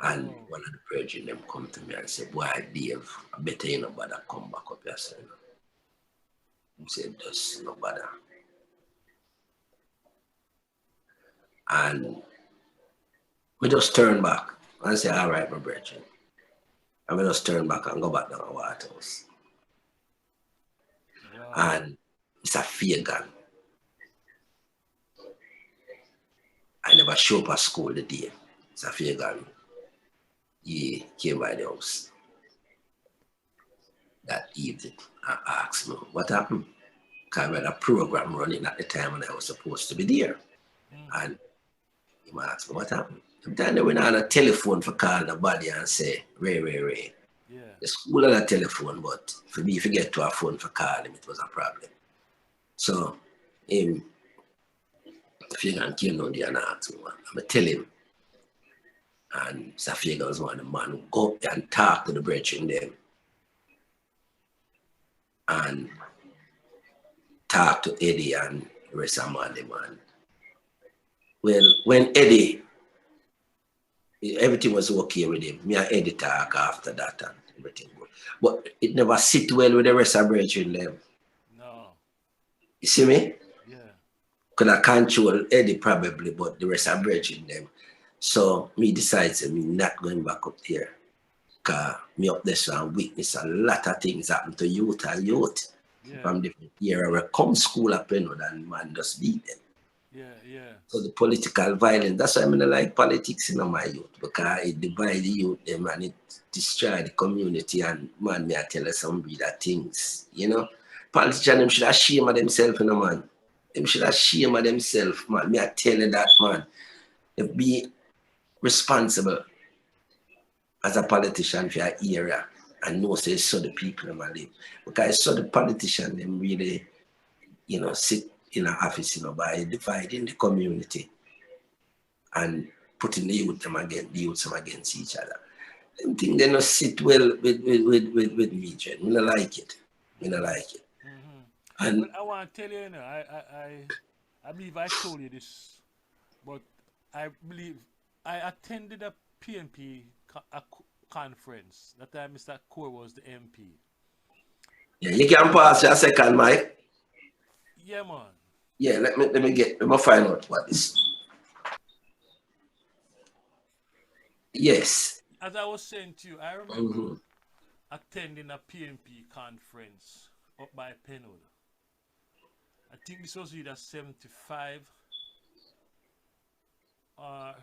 And one of the brethren them come to me and say, boy, Dave, I better you nobody come back up here, sir. He said, just nobody. And we just turn back and say, all right, my brethren. And we just turn back and go back down to Waterhouse. Wow. And it's a fear gun. I never show up at school the day. It's a fear gun. He came by the house that evening and asked me what happened. Because we had a program running at the time when I was supposed to be there. And he asked me what happened. Sometimes they went on a telephone for calling nobody and say, Ray. Yeah. The school had a telephone, but for me, if you get to a phone for calling him, it was a problem. So him, Safiega came down there and asked me, I'm going to tell him. And Safiega was one of the man who go up and talk to the brethren them. And talk to Eddie and the rest of them. And well, when Eddie, everything was okay with him. Me and Eddie talk after that and everything good. But it never sit well with the rest of brethren them. No. You see me? Yeah. Could I control Eddie probably, but the rest of brethren them. So me decides me not going back up there. Because me up there and witness a lot of things happen to youth and youth. Yeah. From different era where come school up and man just beat them. Yeah. So the political violence, that's why I mean like politics in my youth, because it divide the youth them and it destroy the community and man me I tell you some bigger things, Politicians them should have shame of themselves, man. Them should have shame of themselves, man. Me I tell you that, man. They be responsible as a politician for your area and know say so the people them live. Because so the politician them really, sit in an office, by dividing the community and putting the youth them against each other. Them thing they don't sit well with me, Jen. I don't like it. Mm-hmm. And I want to tell you, I believe I told you this, but I believe I attended a PNP conference. That time Mr. Core was the MP. Yeah, you can pass your second mic. Yeah, man. Yeah, let me find out what is. Yes. As I was saying to you, I remember attending a PNP conference up by Penwood. I think this was either 75 or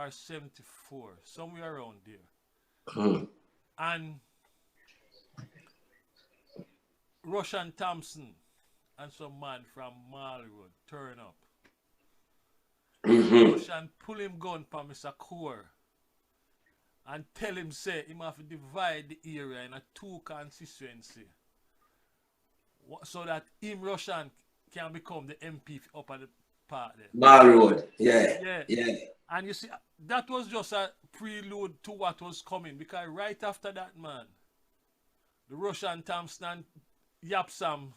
74, somewhere around there. And Russian Thompson and some man from Mall Road turn up. Russian pull him gun from Mr. Core and tell him say him have to divide the area in a 2 constituency so that him Russian can become the MP up at the part there. Mall Road. Yeah, Yeah. yeah. And you see, that was just a prelude to what was coming because right after that, man, the Russian Thompson and Yapsam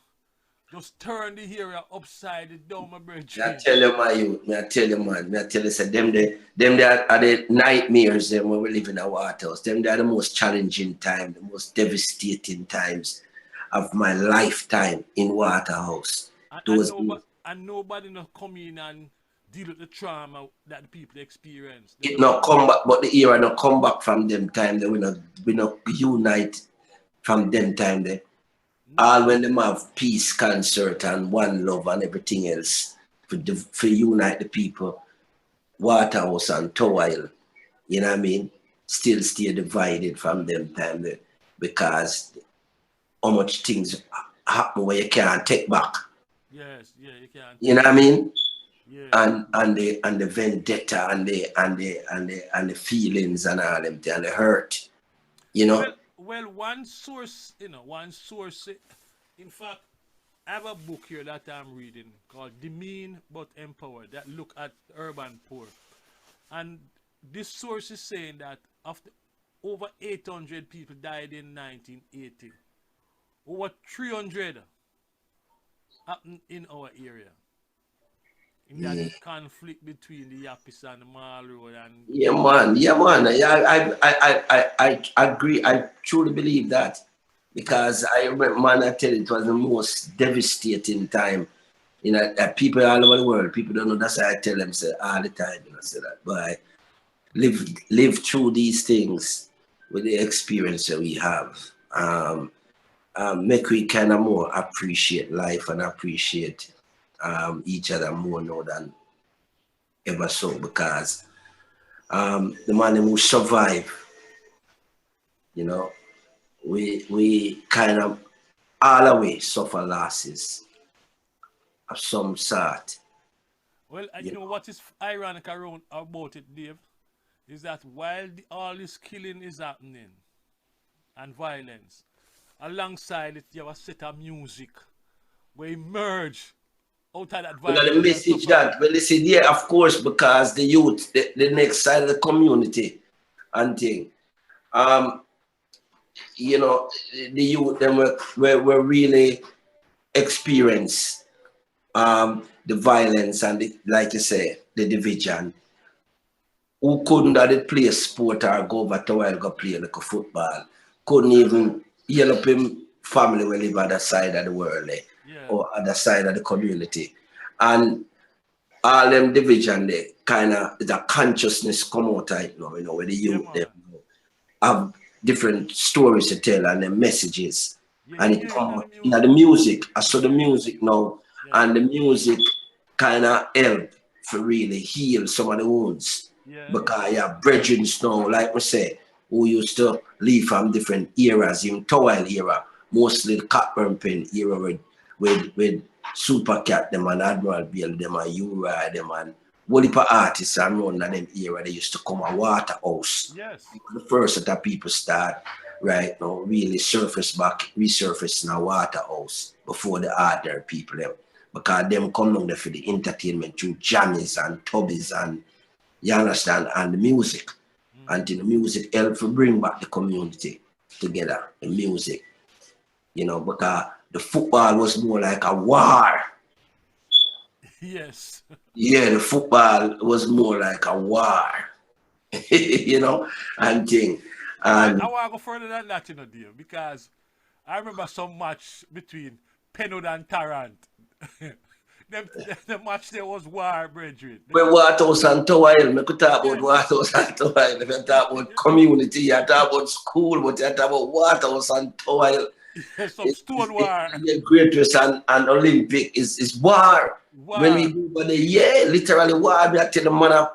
just turned the area upside down, my Me I brethren. tell you, my youth, me I tell you, man, me I tell you, say, them they are the nightmares them when we live in a Waterhouse. Them they are the most challenging time, the most devastating times of my lifetime in Waterhouse. And Those nobody and nobody not come in and deal with the trauma that the people experience. They it don't not do come back, but the era not come back from them time. They will not unite from them time. They no. all when them have peace concert and one love and everything else for unite the people. Waterhouse and Towile, you know what I mean? Still stay divided from them time there because how much things happen where you can't take back. Yes, yeah, you can't You take know what I back. mean? Yeah. And the vendetta and the feelings and all them and the hurt, you know? Well, one source. In fact, I have a book here that I'm reading called "Demean but Empowered" that look at urban poor, and this source is saying that after over 800 people died in 1980, over 300 happened in our area. In that Yeah. conflict between the Yapis and the Mall Road and Yeah, man. Yeah, man. Yeah, I agree. I truly believe that yeah, because I remember, man, I tell you, it was the most devastating time. You know, that people all over the world, people don't know. That's why I tell them, say all the time, you know, say that, boy, live through these things with the experience that we have. Make we kind of more appreciate life and appreciate each other more now than ever so because the man who survive, you know, we kind of all the way suffer losses of some sort, well, you you know what is ironic around about it, Dave, is that while all this killing is happening and violence, alongside it, you have a set of music where emerge out of that know. But the violence and message suffer. that, well, listen, yeah, of course, because the youth, the next side of the community and thing, um, you know, the youth, them were really experience the violence and the, like you say, the division. Who couldn't that it play sport or go over to while go play like a football? Couldn't even yell up him family will live other side of the world Yeah, or other side of the community. And all them division there kind of the consciousness come out of it now, you know, where the yeah, youth them man. have different stories to tell and the messages. Yeah, you And it hear it in come the in the music. music. I You saw the hear it. music now Yeah, and the music kind of help for really heal some of the wounds. yeah, Because yeah, brethren now, like we say, who used to leave from different eras, even Towel era, mostly the Cockburn Pen era with Super Cat them and Admiral Bill them and Uri them and whole heap of artists and run that them era they used to come a Waterhouse. yes, The first that people start right now really resurface in a Waterhouse before the other people them. Because them come down there for the entertainment through jammies and tubbies and you understand and the music. mm-hmm. And the music help to bring back the community together. The music, you know, because the football was more like a war. Yes. Yeah, the football was more like a war, you know, and thing. Well, I And want to go further than that, Dave, because I remember some match between Penwood and Tarrant. them, the match there was war, brethren. when Waterhouse and Tower Hill, we could talk about Yes. Waterhouse and Tower Hill. If you talk about community, you talk about school, but you talk about Waterhouse and Tower Hill. Yes, some stone war. The greatest and Olympic is war. When we War. go over there, yeah, literally war. We are tell the man a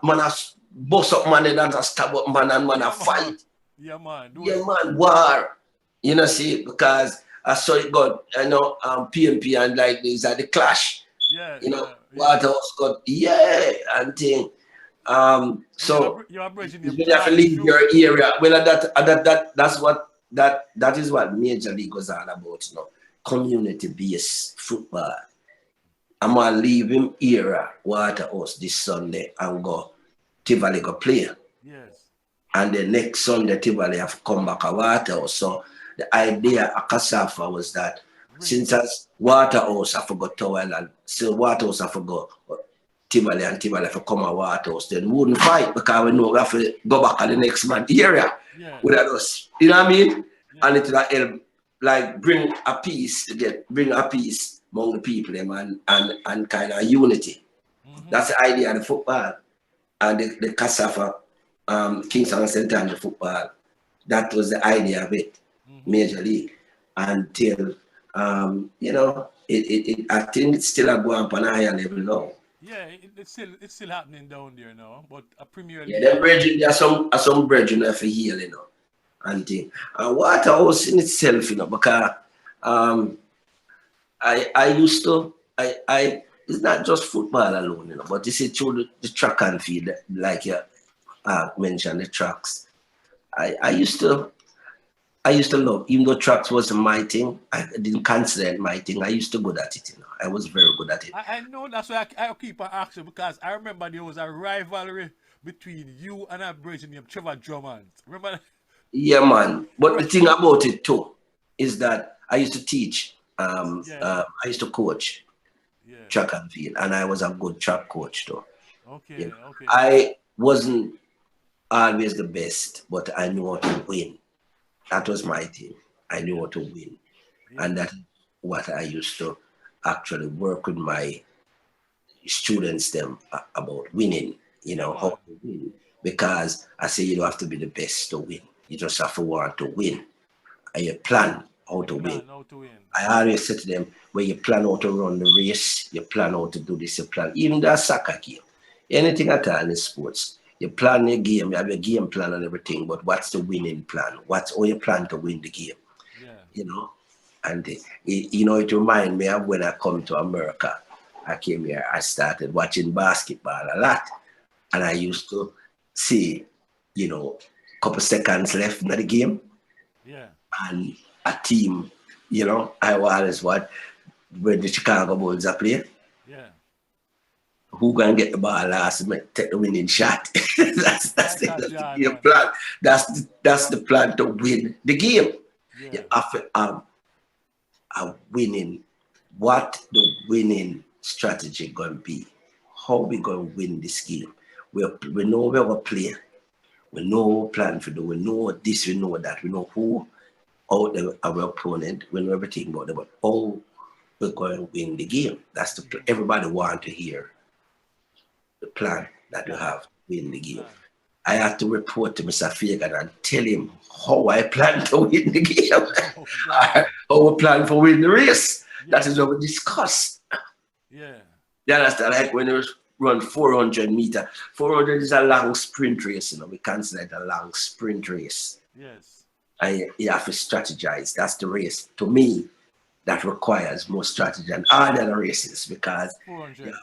bust up man and a stab up man and man a Yeah, man. fight. Yeah, man. Yeah, man, war. You know, see, because I saw it got, you know, PMP and like this at the clash. Yeah, You know, yeah, yeah. Waterhouse got, yeah, and thing. And you are, So you are bridging it's them when you have to pass leave through. your area. Well, that's what that is what Major League was all about, you know. Community based football. I'm gonna leave him here Waterhouse this Sunday and go Tivoli go play. Yes. And the next Sunday Tivoli have to come back a Waterhouse. So the idea at Kasafa was that Bring since as Waterhouse I forgot Towel and still Waterhouse I forgot Tivoli and Tivoli have to come a Waterhouse, then we wouldn't fight because we know we have to go back at the next man area yeah. with us. You know what I mean? Yeah. And it will help like bring a peace among the people them and kind of unity. That's the idea of the football and the Kasafa Kingston and St. Andrew football. That was the idea of it, Major League. Until you know, I think it's still a go up on a higher level now. Yeah, it's still happening down there now, but a Premier Yeah, League. them brethren, there are some brethren for heal, you know. And thing. And Waterhouse in itself, you know, because I used to it's not just football alone, you know, but you see through the track and field, like you mentioned the tracks. I used to love, even though tracks wasn't my thing, I didn't consider it my thing. I used to good at it, you know. I was very good at it. I know that's why I keep on asking because I remember there was a rivalry between you and a brother named Trevor Drummond. Remember that? Yeah, man. But the thing about it too is that I used to teach. Yeah. I used to coach Yeah. track and field, and I was a good track coach too. Okay, You know, okay. I wasn't always the best, but I knew how to win. That was my thing. I knew how to win, Yeah. and that's what I used to actually work with my students them about winning. You know, how to win, because I say you don't have to be the best to win. You just have to want to win, and you plan how to win. Plan how to win. I always say to them, when you plan how to run the race, you plan how to do this, you plan, even that soccer game, anything at all in sports, you plan your game, you have your game plan and everything, but what's the winning plan? What's how you plan to win the game? Yeah. You know? And you know, it reminds me of when I come to America. I came here, I started watching basketball a lot. And I used to see, you know, a couple seconds left in the game. Yeah. And a team, you know, I always watch when the Chicago Bulls are playing. Yeah. Who gonna get the ball last and take the winning shot? that's the game man. plan. That's the plan to win the game. Yeah. You have to have a winning. What the winning strategy gonna be? How we gonna win this game? We know where we play. We know what plan for do. We know this. We know that. We know who out there our opponent. We know everything about them. But how we're going to win the game? That's the everybody want to hear the plan that you have to win the game. I have to report to Mr. Fagan and tell him how I plan to win the game. How we plan for win the race. That is what we discuss. Yeah. You understand? Like when you run 400 meters. 400 is a long sprint race, you know. We consider it a long sprint race. Yes. And you have to strategize. That's the race. To me, that requires more strategy than all the other races because 400.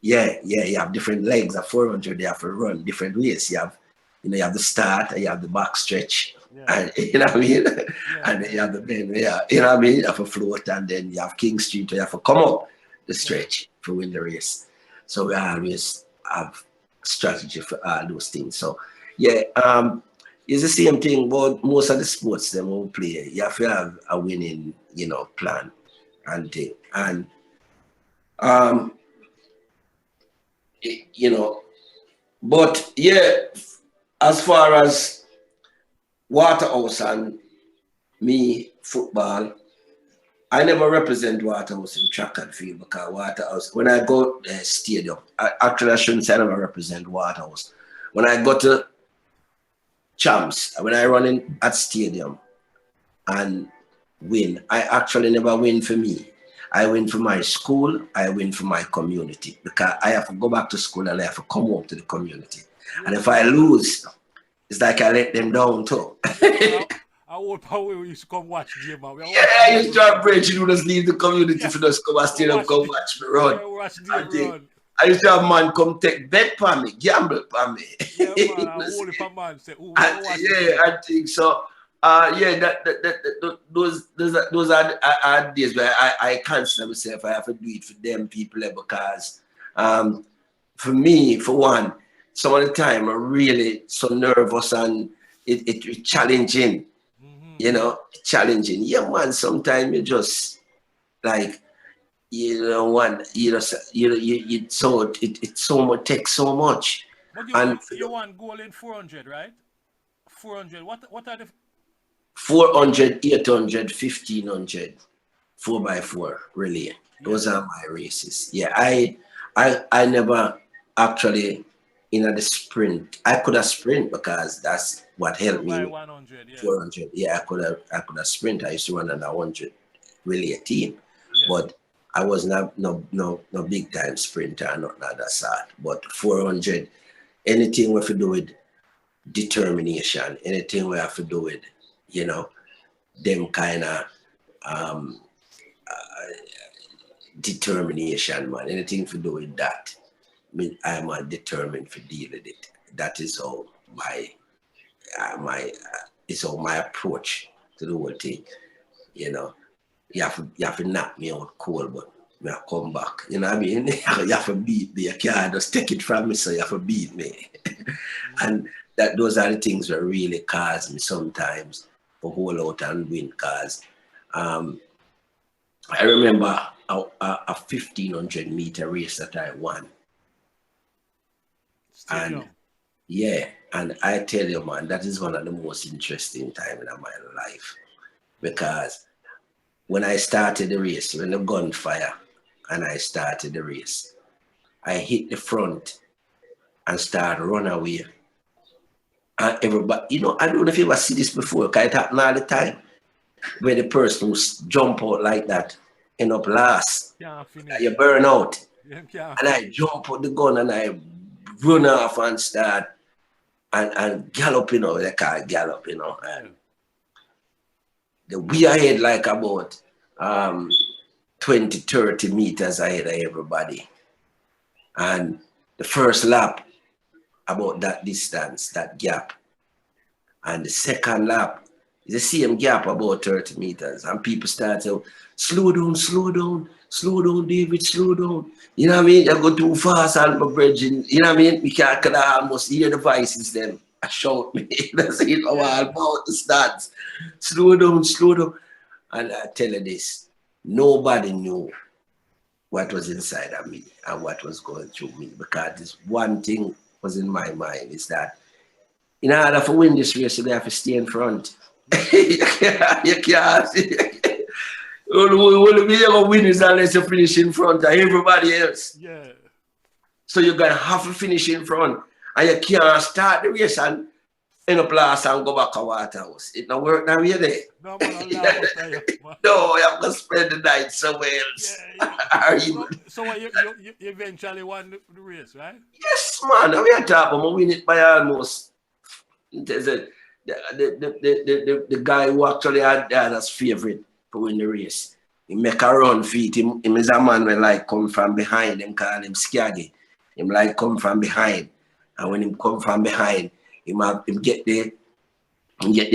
You have different legs. At 400, you have to run different ways. You have the start, and you have the back stretch, and you know what I mean. And then you have the bend, you know what I mean. You have to float, and then you have Kingston, so you have to come up the stretch to win the race. So we always have strategy for all those things. So it's the same thing. But most of the sports they won't play. You have to have a winning, you know, plan and thing. And you know, but as far as Waterhouse and me football, I never represent Waterhouse in track and field because Waterhouse, when I go to the stadium, I shouldn't say I never represent Waterhouse. When I go to champs, when I run in at stadium and win, I actually never win for me. I win for my school, I win for my community because I have to go back to school and I have to come home to the community. And if I lose, it's like I let them down too. I would probably used to come watch the game. I used to have friends who just leave the community for us come and stadium, come watch me run. I used to have man come take bet for me, gamble for me. Yeah, man, I hold it for man. Say, I think so. Yeah, those are days where I consider myself I have to do it for them people because for me, for one, some of the time I'm really so nervous and it's challenging, Mm-hmm. challenging. Yeah, man, sometimes you just like it's so much takes so much. But And you want goal in 400, right? 400. What are the 400, 800, 1500, 4x4 relay. yeah Those are my races. Yeah, I never actually the sprint. I could have sprint because that's what four helped by me. 100? Yeah, 400. Yeah, I could have sprint. I used to run under 100 relay team, yeah. but I was not no big time sprinter, not that sort. But 400, anything we have to do with determination, anything we have to do with, you know, them kind of um, determination, man. Anything to do with that, I'm determined to deal with it. That is all my it's all my approach to the whole thing. You know, you have to knock me out cold, but me I come back. You know what I mean? You have to beat me. You can't just take it from me, so you have to beat me. Mm-hmm. And those are the things that really cause me sometimes to hold out and win. Cause um, I remember a 1500-meter race that I won, Still and young. yeah, and I tell you, man, that is one of the most interesting time in my life because when I started the race, when the gunfire, and I started the race, I hit the front and started run away. And everybody, I don't know if you ever see this before, because it happen all the time, where the person who jump out like that end up last. Can't You finish. burn out. Them can't And I finish. jump out the gun and I run off and start and gallop, they call it gallop, Yeah. and we ahead like about um 20, 30 meters ahead of everybody. And the first lap about that distance, that gap. And the second lap is the same gap about 30 meters. And people start to slow down, slow down, slow down, David, slow down. You know what I mean? You go too fast and my bridging, you know what I mean? We can't could almost hear the voices them. I shout me. That's it. Oh, all Yeah. about the stats. Slow down, slow down. And I tell you this, nobody knew what was inside of me and what was going through me because this one thing was in my mind is that in order to win this race, you have to stay in front. Yeah. You can't. Only way you're going to win is unless you finish in front of everybody else. Yeah. So you're going to have to finish in front. And you can't start the race and end up last and go back to Waterhouse. It don't work that way there. No man, I laugh after you, man. No, you have to spend the night somewhere else. Yeah, yeah. Or even, So what, you eventually won the race, right? yes, man. We are talking about win it by almost. There's the guy who actually had that as favorite to win the race. He make a run for it. Him is a man when like come from behind. Him call him Skaggy. Him like come from behind. And when him come from behind, him get the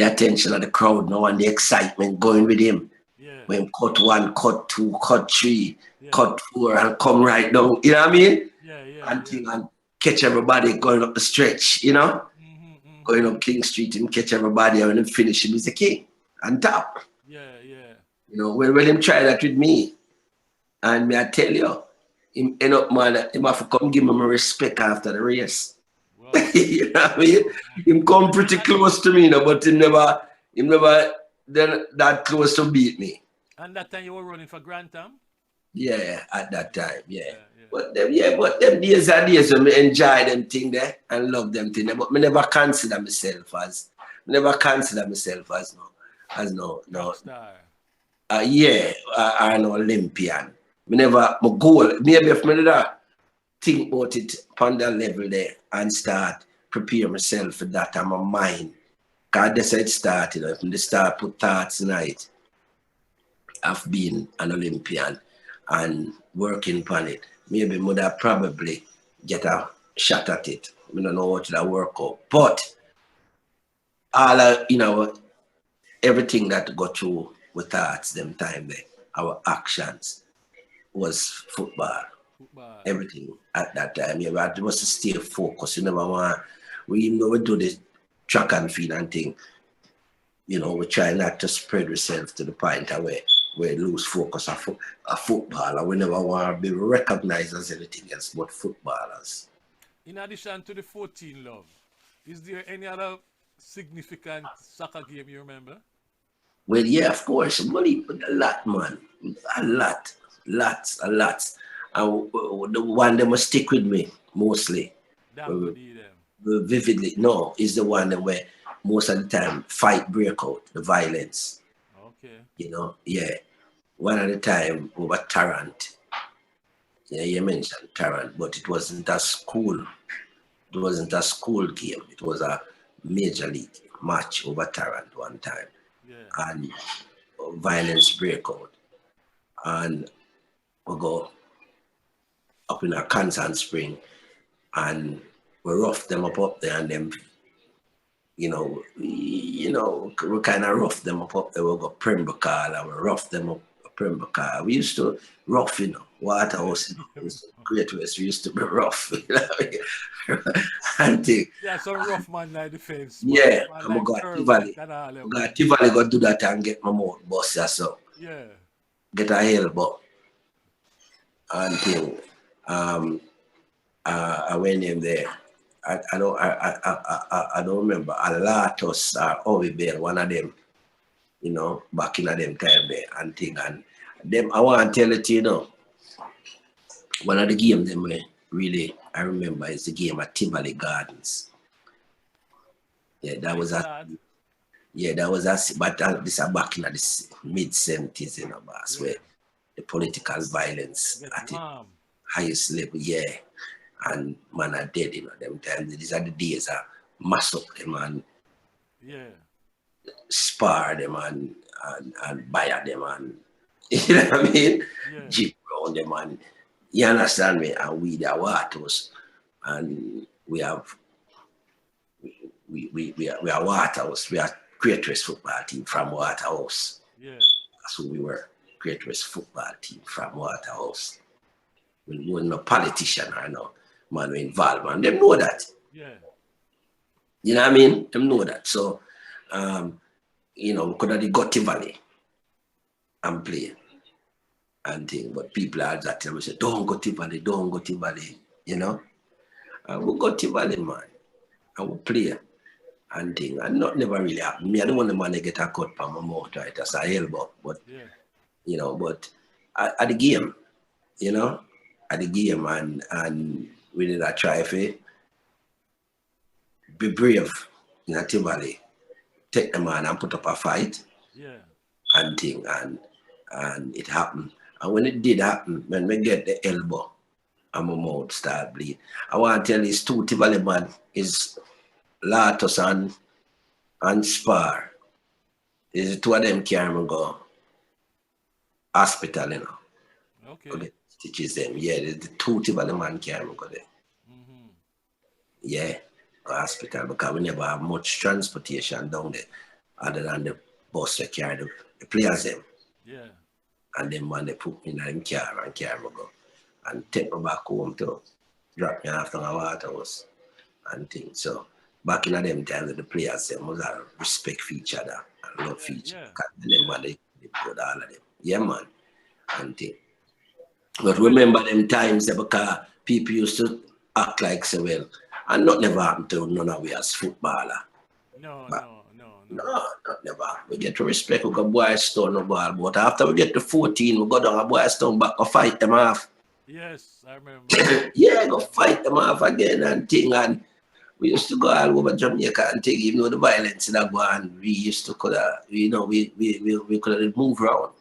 attention of the crowd now and the excitement going with him. Yeah. When cut one, cut two, cut three, Yeah. cut four, and come right down. You know what I mean? Yeah, yeah, And yeah. thing and catch everybody going up the stretch, Mm-hmm, going mm-hmm. up King Street and catch everybody and then finish him as the king on top. Yeah, yeah. When him try that with me, and me I tell you, him end up man, him have to come give me my respect after the race. Wow. You know what I mean? Wow. Him come And, pretty and, close to me, but him never then that close to beat me. and that time you were running for Grantham? Yeah, at that time, yeah. Yeah, yeah. But them days are days when me enjoy them thing there and love them thing there. But me never consider myself as no Track star. yeah, an Olympian. Me never my goal. Maybe if me did think about it on that level there and start prepare myself for that and my mind. Cause that's how it started. If me start put thoughts in it, I've been an Olympian and working on it. Maybe would have probably get a shot at it. I don't know what to work out. But all everything that got through with thoughts them time there, our actions was football. Football. Everything at that time. You had to stay focused. You never want we even though we do the track and field and thing, you know, we try not to spread ourselves to the point of where we lose focus of football and we never want to be recognized as anything else but footballers. In addition to the 14 love, is there any other significant soccer game you remember? Well, yeah, of course, money, a lot, man, a lot, lots, a lot. And the one that must stick with me mostly, Dango uh, D them. vividly, no, is the one that where most of the time fight break out, the violence, Okay. you know, yeah. One at a time over Tarrant. Yeah, you mentioned Tarrant, but it wasn't a school. It wasn't a school game. It was a major league match over Tarrant one time, Yeah. and violence break out, and we go up in a Constant Spring, and we rough them up there, and them, we kind of rough them up there. We go Pembroke, and we rough them up Pembroke. We used to rough, Waterhouse, Yeah, we know. Great West. We used to be rough, and thing. Yeah, some rough man like the fence, man. Yeah, Man and we like got Kermit Tivoli. and all We them, got man. Tivoli go do that and get my mouth bust, so Yeah. get a elbow and thing. Um, I went in there. I don't remember. Alatos or Ovibel, one of them, back in them time there and thing. And them, I want to tell it, one of the games them really I remember is the game at Tivoli Gardens. Yeah, that Nice was a lad. yeah, that was a but this are back in the mid 70s, boss, where Yeah. the political violence Get at its warm. highest level, yeah. And man are dead, them times. These are the days of mass up them and Yeah. spar them and buy them and you know what I mean? Yeah. Jeep around them and you understand me? And we the waters and we have we are Waterhouse, we are Great West football team from Waterhouse. Yeah. That's who we were. Great West football team from Waterhouse. We weren't no politician or no man who involved, man. Them know that. Yeah. You know what I mean? Them know that. So, we could have got Valley and play and thing. But people are that time we say, don't go to Valley, don't go to Valley, And we got to Valley, man. And we play and thing. And not never really happened. Me, I don't want the man to get a cut from my mouth, right? That's a elbow. But, Yeah. but at the game, at the game and we did a try for be brave in a Tivoli, take the man and put up a fight Yeah. and thing and it happened. And when it did happen, when we get the elbow and my mouth start bleed. I want to tell you, two Tivoli man is Latos and Spar. Is the two of them carry me go hospital, Go Okay. get stitches them. Yeah, the two Tivoli man carry me go there. Mm-hmm. Yeah, go hospital because we never have much transportation down there other than the bus that carry the players them. Yeah. And then when they put me in them car and carry me go and take me back home to drop me after my Waterhouse and things. So back in them times the players them was a respect for each other and love for Yeah. each other. Yeah. And then Yeah. when they put all of them. Yeah man. And thing. But remember them times because people used to act like say well and not never happened to none of we as footballer. No, But no, no, no, no. not never. We get to respect, we go boys stone no ball. But after we get to 14, we go down a boys stone back go fight them off. Yes, I remember. Yeah, go fight them off again and thing. And we used to go all over Jamaica and thing, even though the violence in that go on, we used to could have, we could have moved around.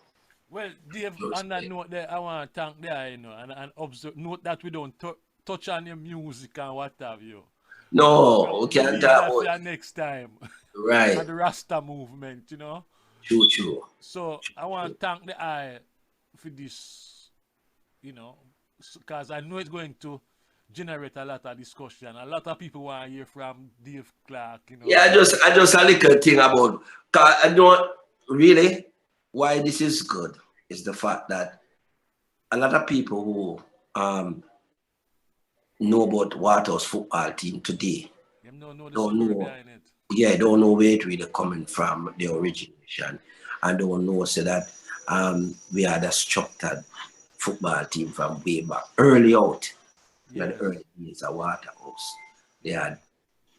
Well, Dave, on that Respect. note there, I want to thank there, and observe, note that we don't touch on your music and what have you. No, we We can't leave talk that for about your next time. right. And the Rasta movement. True, true. So I want to thank the eye for this, because I know it's going to generate a lot of discussion. A lot of people want to hear from Dave Clark. Yeah, I just a little thing about I don't really why this is good is the fact that a lot of people who know about Waterhouse football team today You don't know the don't story know, behind it. yeah, don't know where it really coming from, the origination, and don't know so that we had a structured football team from way back early out in the Yes. early days of Waterhouse. They had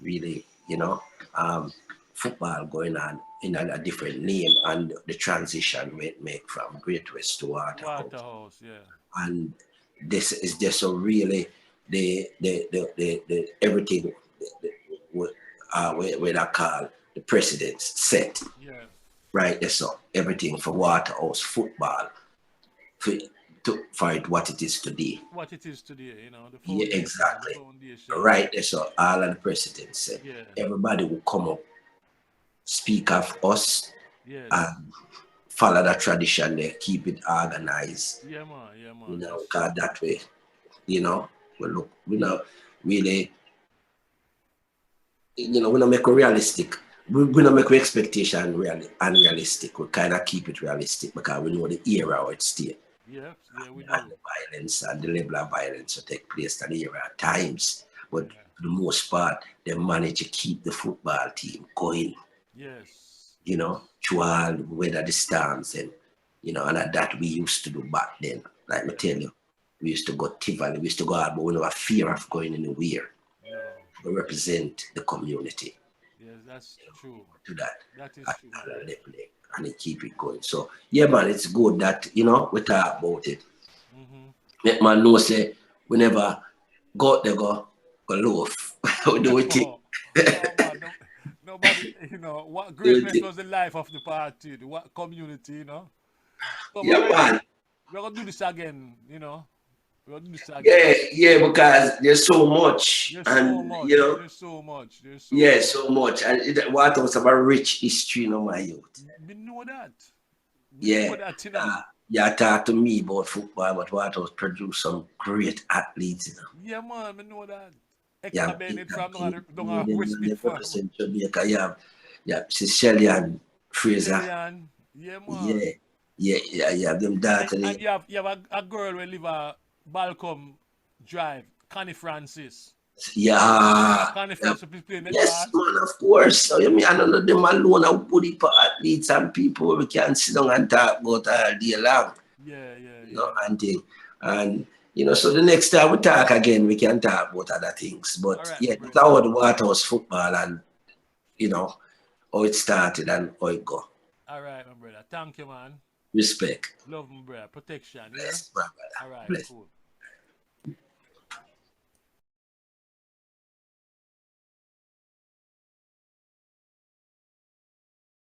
really, you know, um, football going on in a different name and the transition we make from Great West to Waterhouse. Waterhouse, yeah. And this is just a really the everything what I call the precedents set Yeah. right there. So everything for Waterhouse football for, for it what it is today. What it is today, the Yeah, foundation, the exactly. foundation. Right there. So all of the precedents set. Yeah. Everybody will come up, speak of us, Yes. and follow that tradition there, keep it organized, Yeah, man, that's cause true. that way, we look, we not really, we don't make it realistic. We don't make our expectation unrealistic. We kind of keep it realistic because we know the era where it's still Yeah, yeah, we and do. the violence and the level of violence that take place in the era at times. But Yeah. for the most part, they manage to keep the football team going, Yes. through all the weather the storms and and that we used to do back then. Like me Yeah. tell you, we used to go Tivoli, we used to go out, but we never fear of going anywhere. No. We represent the community Yes, that's true. to that That is at true, all man. level and they keep it going. So yeah, man, it's good that we talk about it. Mm-hmm. Make man know say we never go out there go loaf. We do it. No, no, man. No, nobody, what Do greatness it. was the life of the party, what community. So Yeah, man. we're gonna do this again, We're gonna do this again. Yeah, yeah, because there's so much, There's so and much. There's so much. There's so yeah, much. so much, and what was about rich history, my youth. We know that. We Yeah, know that. yeah, talk to me about football, but what was produced some great athletes. Yeah, man, we know that. Yeah, Hector Peter Bennett from King, down them, Westmead they Farm. represent Jamaica. Yeah, Sicily and Fraser. Cillian. Yeah, man. Yeah, yeah, them And, daughter. and you have a girl who live a Balcom Drive, Connie Francis. Yeah, Connie yeah. Francis is playing Yes, netball. man, of course. So you mean I don't know them alone and put it for athletes and people where we can sit down and talk about all day long. Yeah, And thing. And so the next time we talk again, we can talk about other things. All But right, my yeah, that's brother. how the Waterhouse football and how it started and how it go. All right, my brother. Thank you, man. Respect. Love, my brother. Protection, yeah? Bless, my All brother. right, Bless. cool.